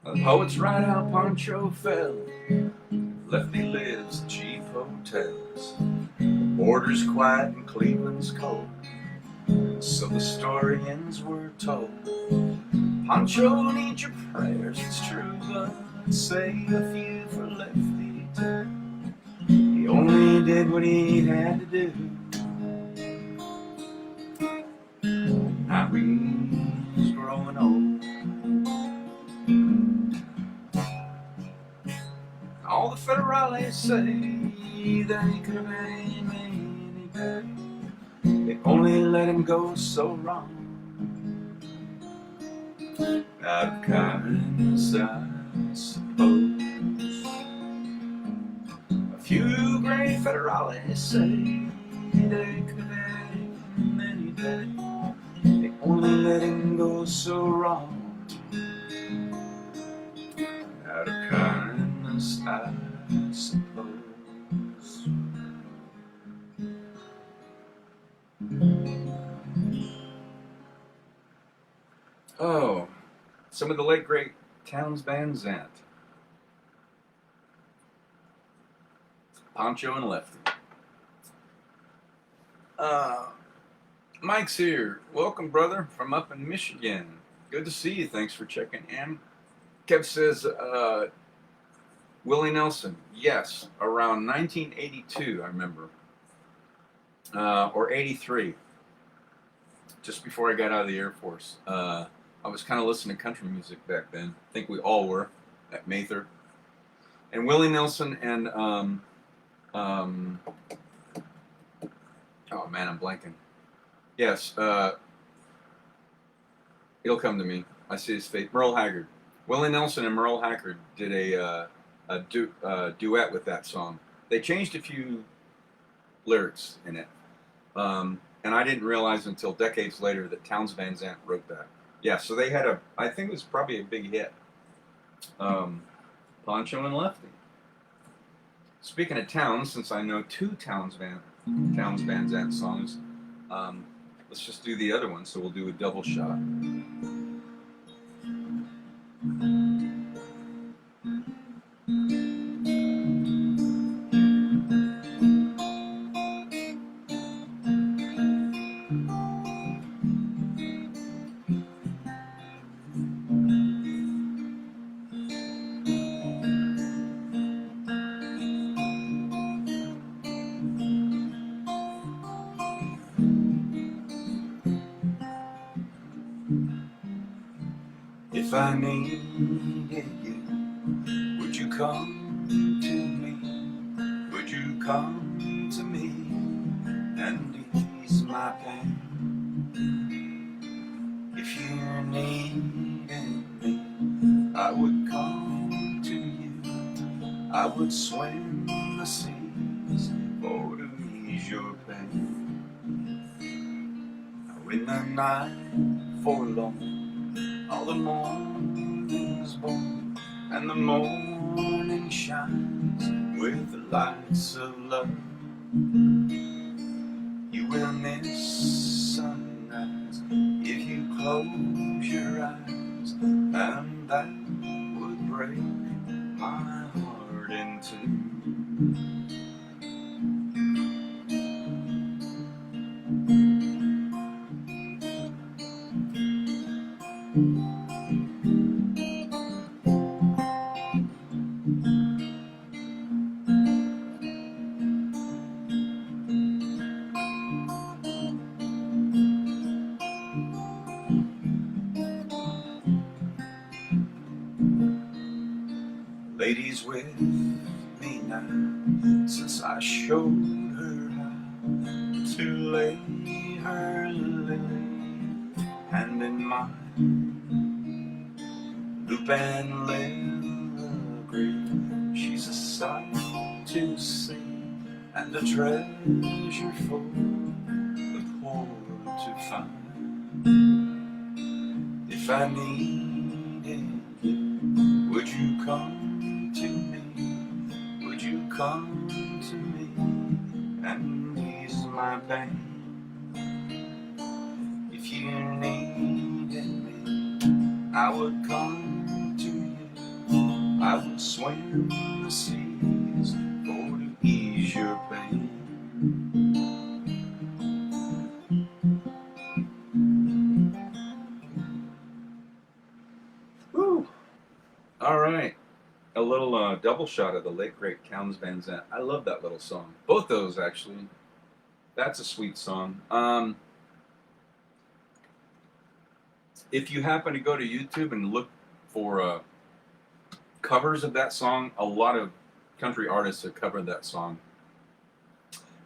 The poets write how Pancho fell. Lefty lives in cheap hotels. The border's quiet and Cleveland's cold. So the historians were told. Pancho needs your prayers, it's true, but say a few for Lefty too. He only did what he had to do. Now he's growing old. All the federales say they could have had him any day. They only let him go so wrong out of kindness, I suppose. A few great federales say they could have had him any day. They only let him go so wrong out of kindness, I suppose. Oh, some of the late great Townes Van Zandt. Poncho and Lefty. Mike's here. Welcome, brother, from up in Michigan. Good to see you. Thanks for checking in. Kev says, Willie Nelson. Yes, around 1982, I remember. Or 83. Just before I got out of the Air Force. I was kind of listening to country music back then. I think we all were at Mather. And Willie Nelson and, oh man, I'm blanking. Yes, he'll come to me. I see his face. Merle Haggard. Willie Nelson and Merle Haggard did a duet with that song. They changed a few lyrics in it. And I didn't realize until decades later that Townes Van Zandt wrote that. Yeah, so they had I think it was probably a big hit. Poncho and Lefty. Speaking of Townes, since I know two Townes Van Zandt songs, let's just do the other one, so we'll do a double shot. If I needed you, would you come to me? Would you come to me and ease my pain? If you needed me, I would come to you. I would swim the seas for to ease your pain. When the night forlorn, all the morning's born, and the morning shines with the lights of love. You will miss sunrise if you close your eyes, and that would break my heart in two. Ladies with me now, since I showed her how to lay her lily hand in mine. Loop and Lil agree, she's a sight to see, and a treasure for the poor to find. If I needed you, would you come to me? Would you come to me and ease my pain? If you needed me, I would come to you. I would swim the seas for to ease your pain. Woo! All right. A little double shot of the late great Townes Van Zandt. I love that little song. Both those, actually. That's a sweet song. If you happen to go to YouTube and look for covers of that song, a lot of country artists have covered that song.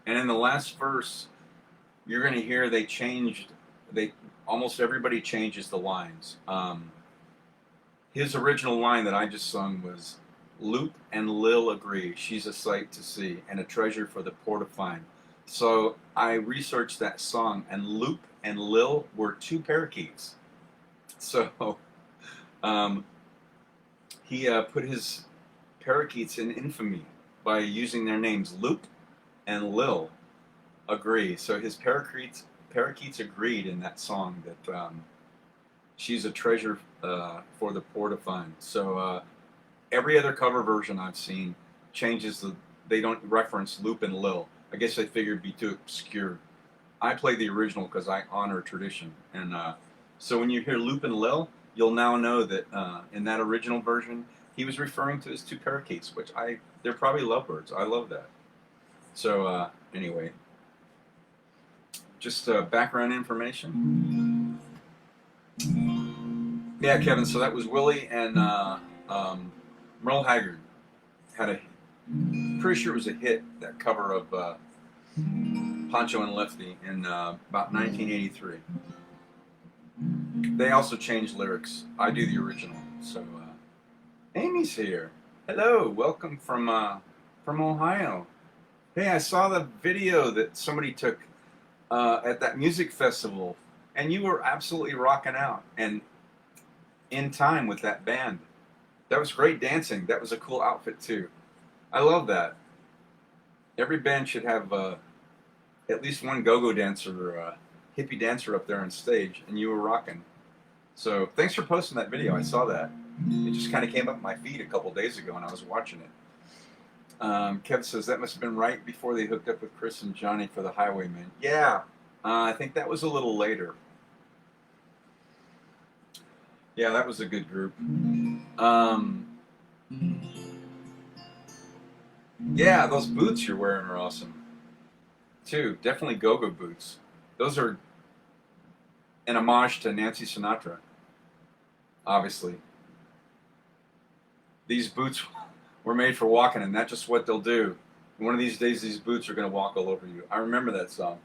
And in the last verse, you're going to hear almost everybody changes the lines. His original line that I just sung was, Loop and Lil agree, she's a sight to see, and a treasure for the poor to find. So I researched that song, and Loop and Lil were two parakeets. So he put his parakeets in infamy by using their names. Loop and Lil agree. So his parakeets agreed in that song that she's a treasure for the poor to find. So every other cover version I've seen changes they don't reference Lupin Lil. I guess they figured it'd be too obscure. I play the original because I honor tradition, and so when you hear Lupin Lil, you'll now know that in that original version, he was referring to his two parakeets, which they're probably lovebirds. I love that. So anyway, just background information. Yeah, Kevin. So that was Willie and Merle Haggard had a. Pretty sure it was a hit. That cover of Pancho and Lefty in about 1983. They also changed lyrics. I do the original. So Amy's here. Hello, welcome from Ohio. Hey, I saw the video that somebody took at that music festival, and you were absolutely rocking out and in time with that band. That was great dancing. That was a cool outfit too. I love that. Every band should have at least one go-go dancer or hippie dancer up there on stage, and you were rocking. So thanks for posting that video. I saw that. It just kind of came up my feed a couple days ago, and I was watching it. Kev says that must have been right before they hooked up with Chris and Johnny for the Highwaymen. Yeah, I think that was a little later. Yeah, that was a good group. Yeah, those boots you're wearing are awesome, too. Definitely go-go boots. Those are an homage to Nancy Sinatra, obviously. These boots were made for walking, and that's just what they'll do. One of these days, these boots are going to walk all over you. I remember that song.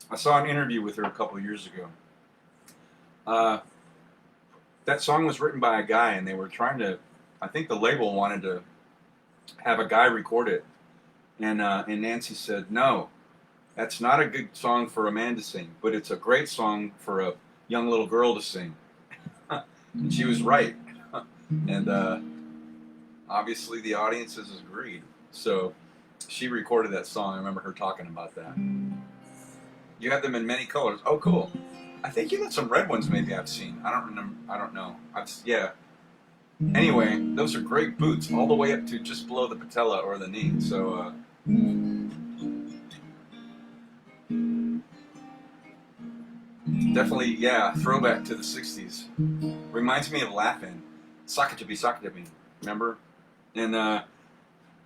I saw an interview with her a couple of years ago. That song was written by a guy, and they were trying to, I think the label wanted to have a guy record it. And Nancy said, no, that's not a good song for a man to sing, but it's a great song for a young little girl to sing. And she was right. And obviously the audiences agreed. So she recorded that song. I remember her talking about that. You have them in many colors. Oh, cool. I think you got some red ones maybe I've seen. I don't remember. I don't know. Yeah. Anyway, those are great boots, all the way up to just below the patella or the knee. So, definitely, yeah, throwback to the 60s. Reminds me of Laugh-In. Sock-a-to-be. Remember? And,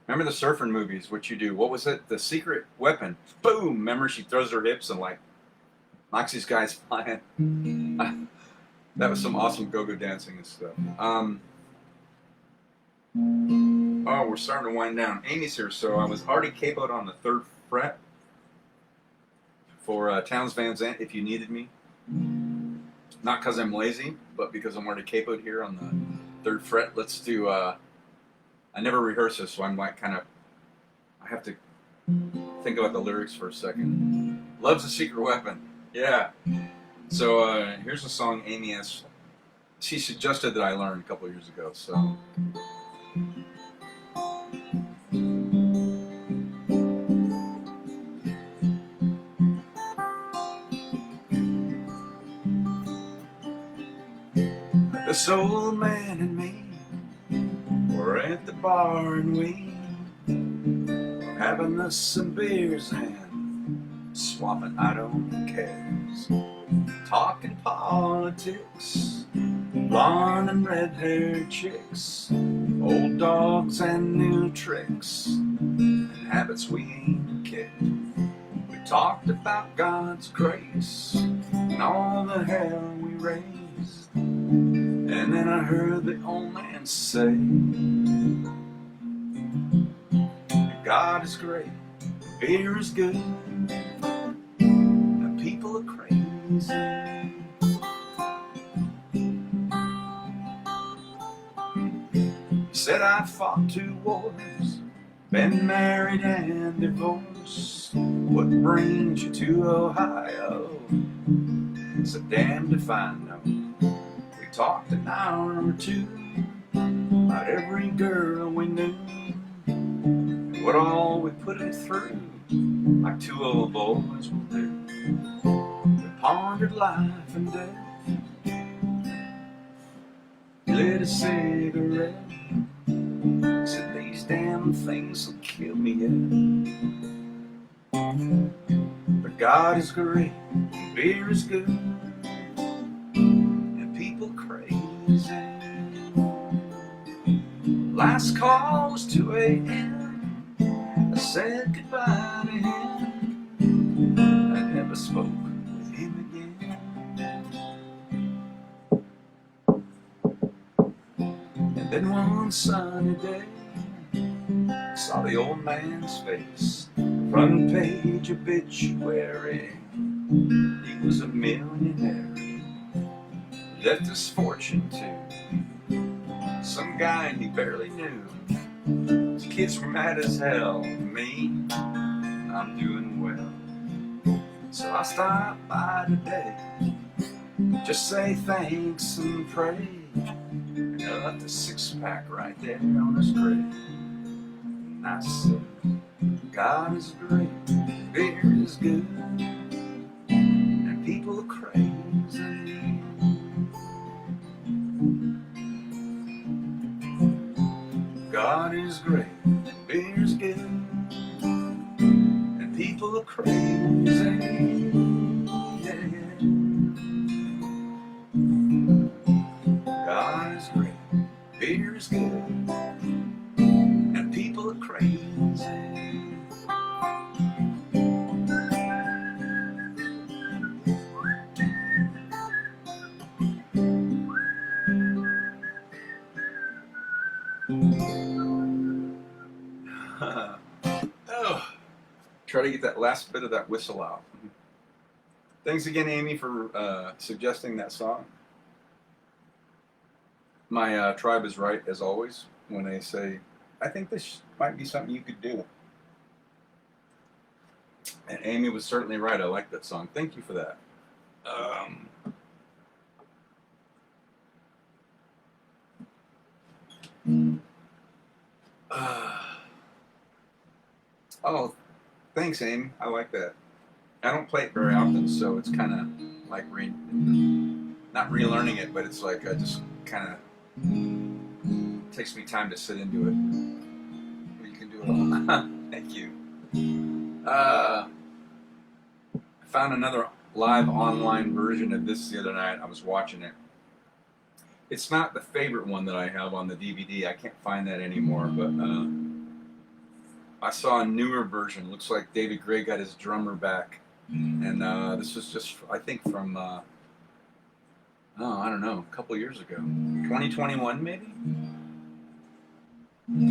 remember the surfing movies, what you do? What was it? The Secret Weapon. Boom! Remember she throws her hips and, like, knocks these guys flying. That was some awesome go-go dancing and stuff. Oh, we're starting to wind down. Amy's here, so I was already capoed on the 3rd fret for Townes Van Zandt, If You Needed Me. Not because I'm lazy, but because I'm already capoed here on the 3rd fret. Let's do, I never rehearse this, so I'm like kind of, I have to think about the lyrics for a second. Love's a secret weapon. Yeah. So here's a song Amy has, she suggested that I learn a couple of years ago, so. This old man and me were at the bar and we were having us some beers and swapping idle cares, talking politics, blonde and red-haired chicks, old dogs and new tricks, and habits we ain't kicked. We talked about God's grace and all the hell we raised. And then I heard the old man say, God is great, beer is good, and people are crazy. He said I'd fought 2 wars, been married and divorced. What brings you to Ohio? So damned if I know. We talked an hour or 2 about every girl we knew, and what all we put it through, like 2 old boys will do. We pondered life and death. He lit a cigarette, some things will kill me yet. But God is great, and beer is good, and people crazy. Last call was 2 a.m. I said goodbye to him. I never spoke with him again. And then one sunny day, I saw the old man's face, front page obituary. He was a millionaire, left his fortune to some guy he barely knew. His kids were mad as hell. Me, I'm doing well. So I stopped by today, just say thanks and pray. And I left a 6-pack right there on his grave. And I said, God is great, beer is good, and people are crazy. God is great, beer's good, and people are crazy. Yeah, yeah. God is great, beer's good, and people are crazy. Oh, try to get that last bit of that whistle out. Thanks again, Amy, for suggesting that song. My tribe is right, as always, when they say, I think this might be something you could do. And Amy was certainly right. I like that song. Thank you for that. Oh, thanks, Amy. I like that. I don't play it very often, so it's kind of like not relearning it, but it's like I just kind of takes me time to sit into it. But you can do it all. Thank you. I found another live online version of this the other night. I was watching it. It's not the favorite one that I have on the DVD. I can't find that anymore, but I saw a newer version. Looks like David Gray got his drummer back. And this was just, I think, from, I don't know, a couple years ago. 2021, maybe?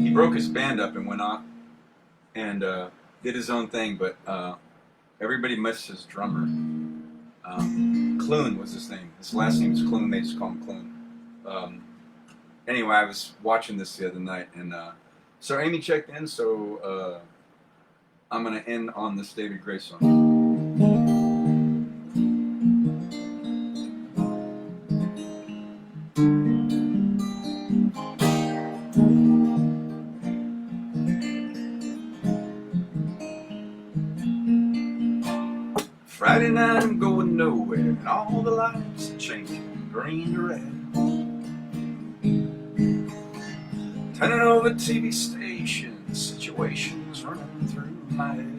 He broke his band up and went off and did his own thing, but everybody missed his drummer. Clune was his name. His last name is Clune. They just call him Clune. Anyway, I was watching this the other night, and so Amy checked in, so I'm going to end on this David Gray song. Friday night I'm going nowhere, and all the lights are changing, green to red. Turning over TV stations, situations running through my head.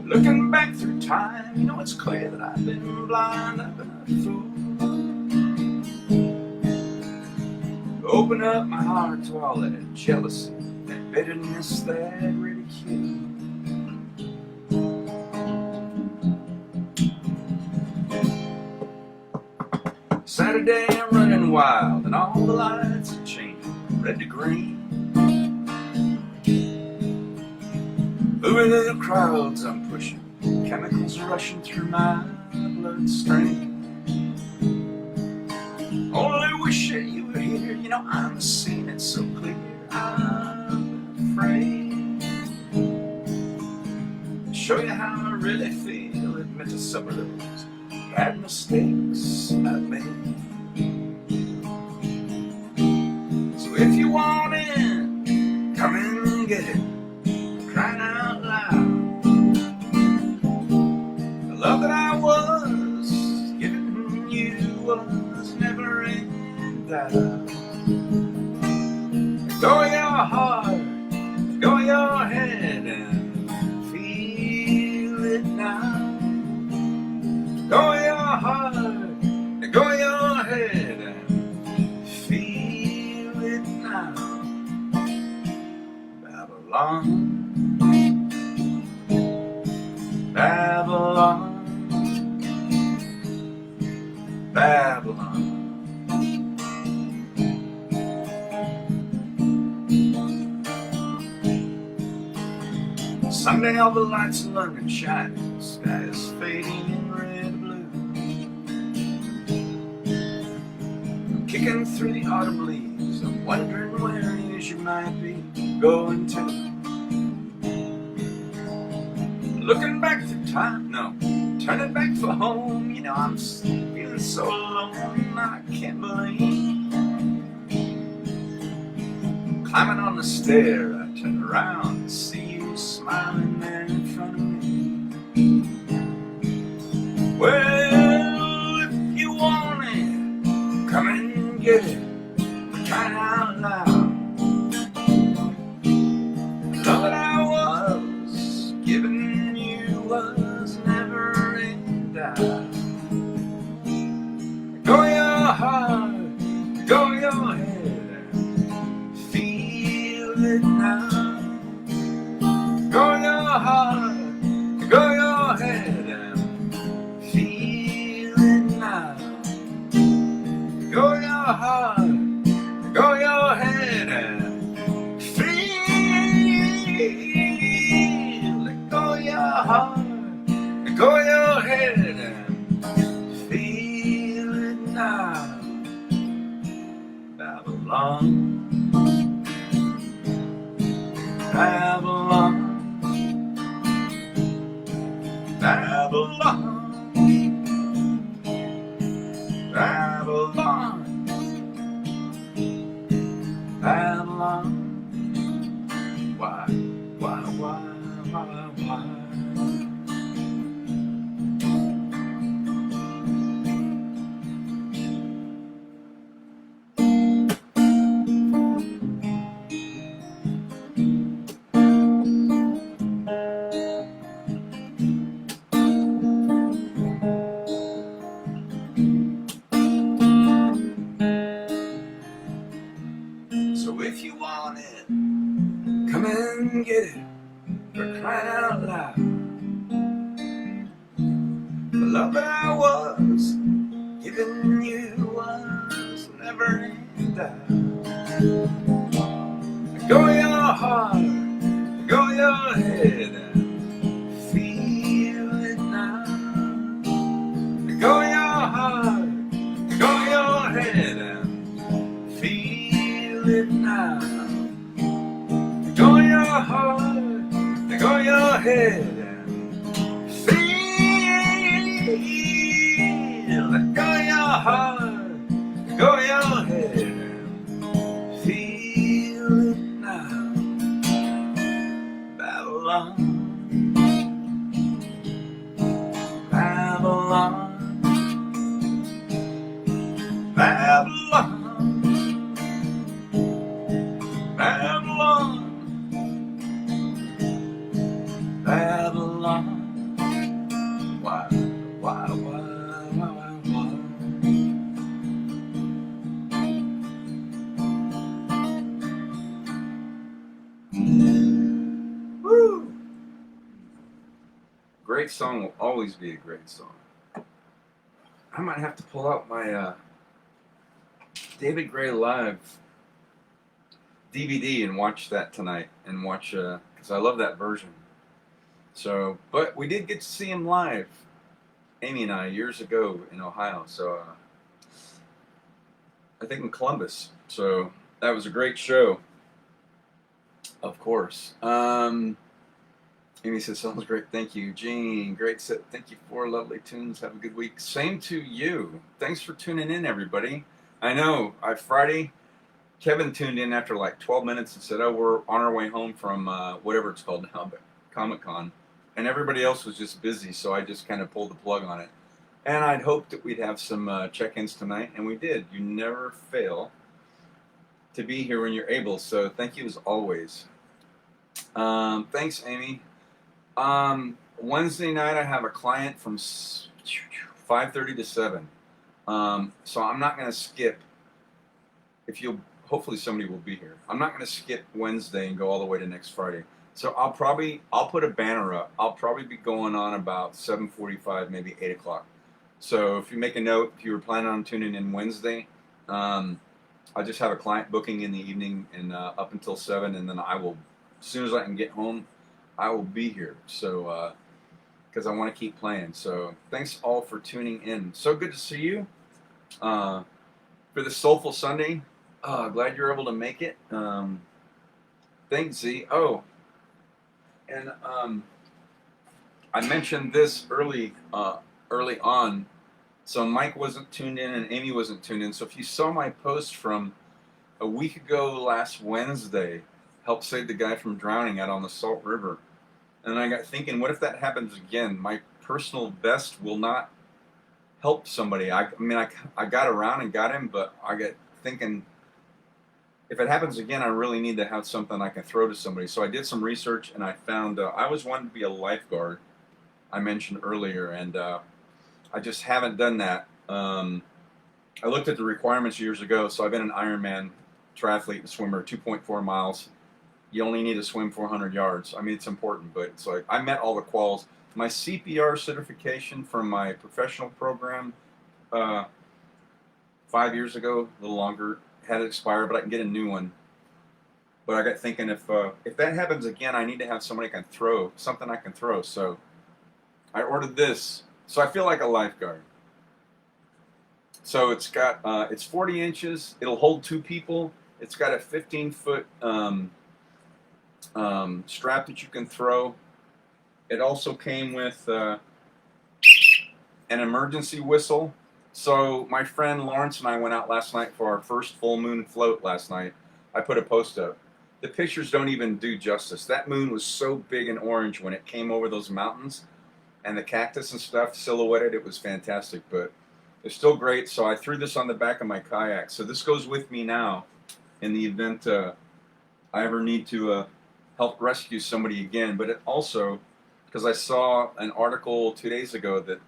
Looking back through time, you know it's clear that I've been blind, I've been a fool. Open up my heart to all that jealousy, that bitterness, that ridicule. Saturday I'm running wild, and all the lights are changing, red to green. Moving in the crowds I'm pushing, chemicals are rushing through my bloodstream. Only wish that you were here, you know I'm seeing it so clear. I'm afraid to show you how I really feel, admit to some of those bad mistakes I've made. So if you want in, come and get it, crying out loud. The love that I was giving you was never in doubt. Go your heart, go your head and feel it now. Go your heart, go your head and feel it now. Babylon, Babylon, Babylon. Someday all the lights in London shine, the sky is fading in red and blue. I'm kicking through the autumn leaves, I'm wondering where it is you might be going to. Looking back through time, no, turning back for home. You know, I'm feeling so alone, I can't believe. Climbing on the stair, I turn around and see you smiling there in front of me. Well, if you want it, come and get it, for crying out loud. The love that I was giving you was never in doubt. Go your heart, go your head, feel it now. Go your heart, go your head and feel it now. Go your heart, go your head and feel it. Go your heart, go your head and feel it now. Babylon, Babylon, Babylon, Babylon, Babylon. Why? So if you want it, come and get it, for crying out loud. The love that I was giving you was never in doubt. Go your heart, go your head and feel it now. Go your heart, go your head and feel it now. Go your heart, go your head and feel it. Go your heart, go your head and feel it now. Babylon, Babylon, Babylon, Babylon, Babylon. Why? Woo! Great song will always be a great song. I might have to pull out my David Gray Live DVD and watch that tonight, and watch because I love that version. So, but we did get to see him live, Amy and I, years ago in Ohio. So I think in Columbus. So that was a great show. Of course. Amy says, sounds great. Thank you. Gene, great set. Thank you for lovely tunes. Have a good week. Same to you. Thanks for tuning in, everybody. I know, Friday, Kevin tuned in after like 12 minutes and said, oh, we're on our way home from whatever it's called now, but Comic-Con. And everybody else was just busy, so I just kind of pulled the plug on it. And I'd hoped that we'd have some check-ins tonight, and we did. You never fail. to be here when you're able. So thank you as always. Thanks, Amy. Wednesday night I have a client from 5:30 to 7. So I'm not going to skip. If you'll, hopefully somebody will be here. I'm not going to skip Wednesday and go all the way to next Friday. So I'll put a banner up. I'll probably be going on about 7:45, maybe 8 o'clock. So if you make a note, if you were planning on tuning in Wednesday, I just have a client booking in the evening and up until 7, and then I will, as soon as I can get home, I will be here. So because I want to keep playing. So thanks all for tuning in. So good to see you for the Soulful Sunday. Glad you're able to make it. Thanks, Z. Oh, and I mentioned this early on. So Mike wasn't tuned in and Amy wasn't tuned in. So if you saw my post from a week ago last Wednesday, helped save the guy from drowning out on the Salt River. And I got thinking, what if that happens again? My personal best will not help somebody. I got around and got him, but I get thinking, if it happens again, I really need to have something I can throw to somebody. So I did some research and I found I always wanted to be a lifeguard, I mentioned earlier, and I just haven't done that. I looked at the requirements years ago, so I've been an Ironman triathlete and swimmer, 2.4 miles. You only need to swim 400 yards. I mean, it's important, but it's like I met all the quals. My CPR certification from my professional program 5 years ago, a little longer, had expired, but I can get a new one. But I got thinking, if that happens again, I need to have somebody I can throw, something I can throw. So I ordered this. So I feel like a lifeguard. So it's got it's 40 inches. It'll hold 2 people. It's got a 15-foot strap that you can throw. It also came with an emergency whistle. So my friend Lawrence and I went out last night for our first full moon float last night. I put a post up. The pictures don't even do justice. That moon was so big and orange when it came over those mountains, and the cactus and stuff silhouetted. It was fantastic, but it's still great. So I threw this on the back of my kayak. So this goes with me now in the event I ever need to help rescue somebody again. But it also, because I saw an article 2 days ago that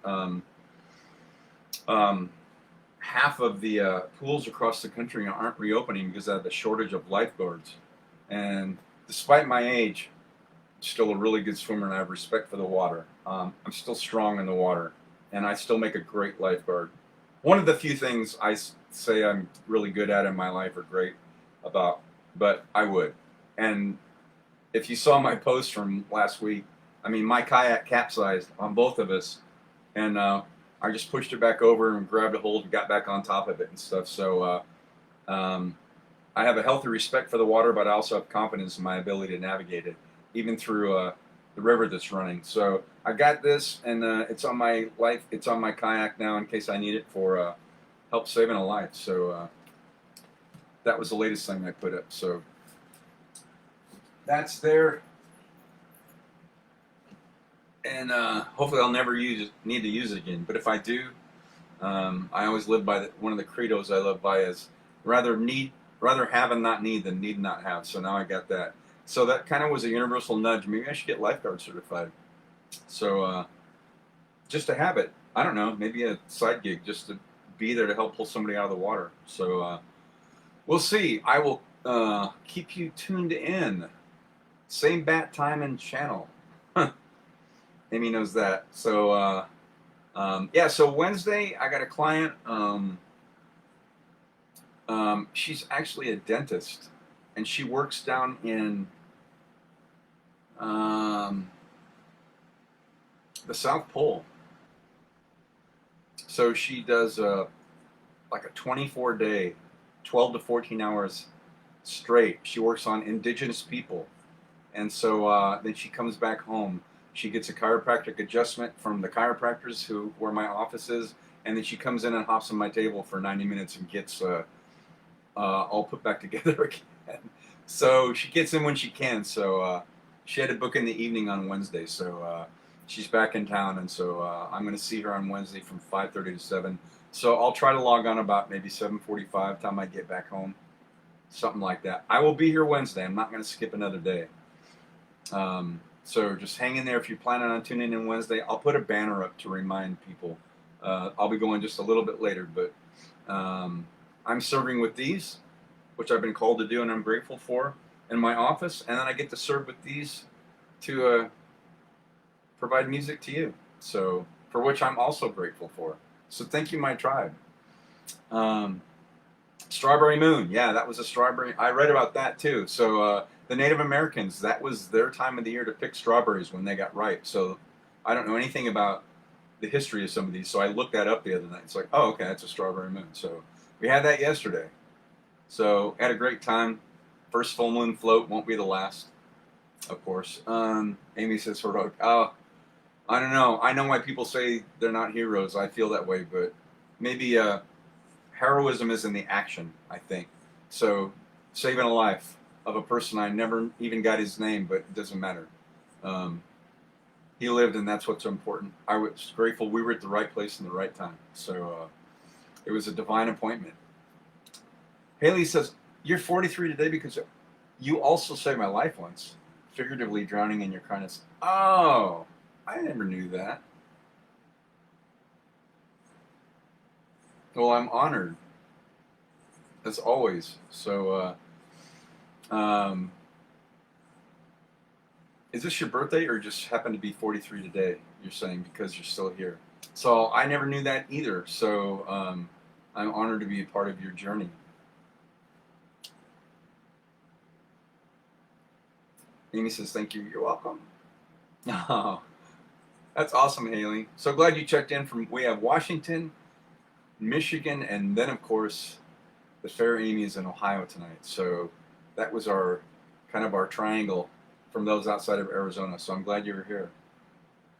half of the pools across the country aren't reopening because of the shortage of lifeguards. And despite my age, I'm still a really good swimmer and I have respect for the water. I'm still strong in the water, and I still make a great lifeguard. One of the few things I say I'm really good at in my life or great about, but I would. And if you saw my post from last week, I mean, my kayak capsized on both of us, and I just pushed it back over and grabbed a hold and got back on top of it and stuff. So I have a healthy respect for the water, but I also have confidence in my ability to navigate it, even through the river that's running. So I got this, and it's on my It's on my kayak now in case I need it for help saving a life. So that was the latest thing I put up. So that's there, and hopefully I'll never need to use it again. But if I do, I always live by one of the credos I live by is rather have and not need than need and not have. So now I got that. So that kind of was a universal nudge. Maybe I should get lifeguard certified. So just to have it. I don't know. Maybe a side gig just to be there to help pull somebody out of the water. So we'll see. I will keep you tuned in. Same bat time and channel. Amy knows that. So yeah. So Wednesday I got a client. She's actually a dentist, and she works down in the South Pole. So she does like a 24-day, 12 to 14 hours straight. She works on indigenous people, and so then she comes back home. She gets a chiropractic adjustment from the chiropractors where my office is, and then she comes in and hops on my table for 90 minutes and gets all put back together again. So she gets in when she can. So she had to book in the evening on Wednesday. So she's back in town, and so I'm going to see her on Wednesday from 5:30 to 7. So I'll try to log on about maybe 7:45 time I get back home. something like that. I will be here Wednesday. I'm not going to skip another day. So just hang in there if you're planning on tuning in Wednesday. I'll put a banner up to remind people. I'll be going just a little bit later, but I'm serving with these, which I've been called to do and I'm grateful for, in my office, and then I get to serve with these to provide music to you. So, for which I'm also grateful for. So thank you, my tribe. Strawberry Moon, yeah, that was a strawberry. I read about that too. So the Native Americans, that was their time of the year to pick strawberries when they got ripe. So I don't know anything about the history of some of these, so I looked that up the other night. It's like, oh, okay, that's a strawberry moon. So we had that yesterday. So had a great time. First full moon float, won't be the last, of course. Amy says heroic. Oh, I don't know. I know why people say they're not heroes. I feel that way, but maybe heroism is in the action, I think. So saving a life of a person I never even got his name, but it doesn't matter. He lived, and that's what's important. I was grateful we were at the right place in the right time. So it was a divine appointment. Haley says, you're 43 today because you also saved my life once, figuratively drowning in your kindness. Oh, I never knew that. Well, I'm honored, as always. So, is this your birthday or just happen to be 43 today? You're saying because you're still here. So I never knew that either. So I'm honored to be a part of your journey. Amy says, thank you. You're welcome. Oh, that's awesome, Haley. So glad you checked in. We have Washington, Michigan, and then, of course, the Fair Amy is in Ohio tonight. So that was our triangle from those outside of Arizona. So I'm glad you were here.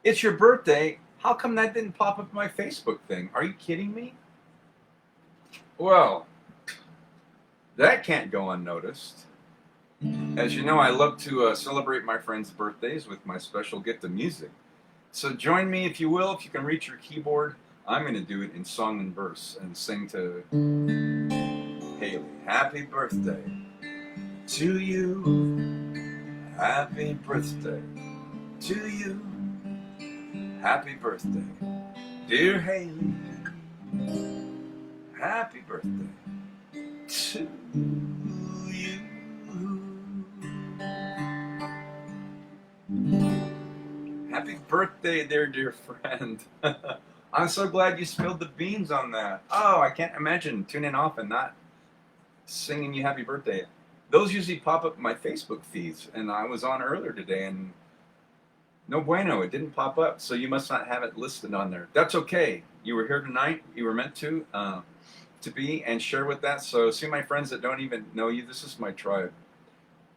It's your birthday. How come that didn't pop up my Facebook thing? Are you kidding me? Well, that can't go unnoticed. As you know, I love to celebrate my friends' birthdays with my special gift of music. So join me, if you will, if you can reach your keyboard. I'm going to do it in song and verse and sing to Haley. Happy birthday to you. Happy birthday to you. Happy birthday, dear Haley. Happy birthday to you. Happy birthday there, dear friend. I'm so glad you spilled the beans on that. Oh, I can't imagine tuning off and not singing you happy birthday. Those usually pop up in my Facebook feeds, and I was on earlier today, and no bueno, it didn't pop up, so you must not have it listed on there. That's okay. You were here tonight. You were meant to be, and share with that. So see my friends that don't even know you, this is my tribe.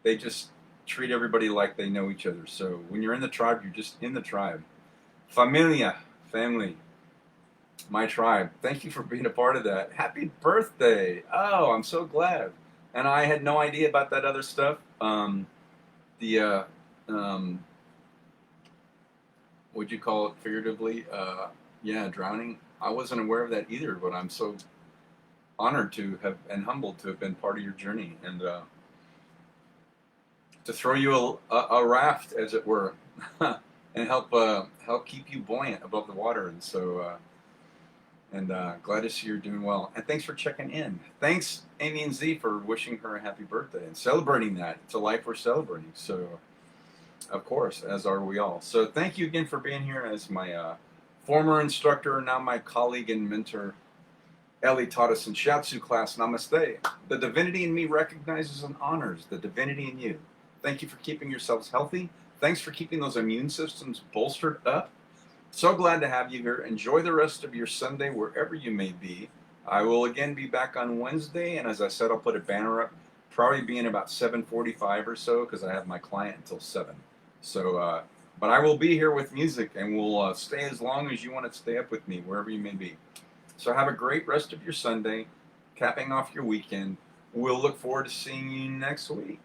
They just treat everybody like they know each other. So when you're in the tribe, you're just in the tribe. Familia, family, my tribe. Thank you for being a part of that. Happy birthday. Oh, I'm so glad. And I had no idea about that other stuff. What'd you call it figuratively? Yeah, drowning. I wasn't aware of that either, but I'm so honored to have and humbled to have been part of your journey and to throw you a raft, as it were, and help keep you buoyant above the water. And so, glad to see you're doing well. And thanks for checking in. Thanks, Amy and Z, for wishing her a happy birthday and celebrating that. It's a life we're celebrating. So, of course, as are we all. So thank you again for being here as my former instructor, now my colleague and mentor. Ellie taught us in Shiatsu class, Namaste. The divinity in me recognizes and honors the divinity in you. Thank you for keeping yourselves healthy. Thanks for keeping those immune systems bolstered up. So glad to have you here. Enjoy the rest of your Sunday wherever you may be. I will again be back on Wednesday, and as I said, I'll put a banner up, probably being about 7:45 or so, because I have my client until 7. So, but I will be here with music, and we'll stay as long as you want to stay up with me, wherever you may be. So have a great rest of your Sunday, capping off your weekend. We'll look forward to seeing you next week.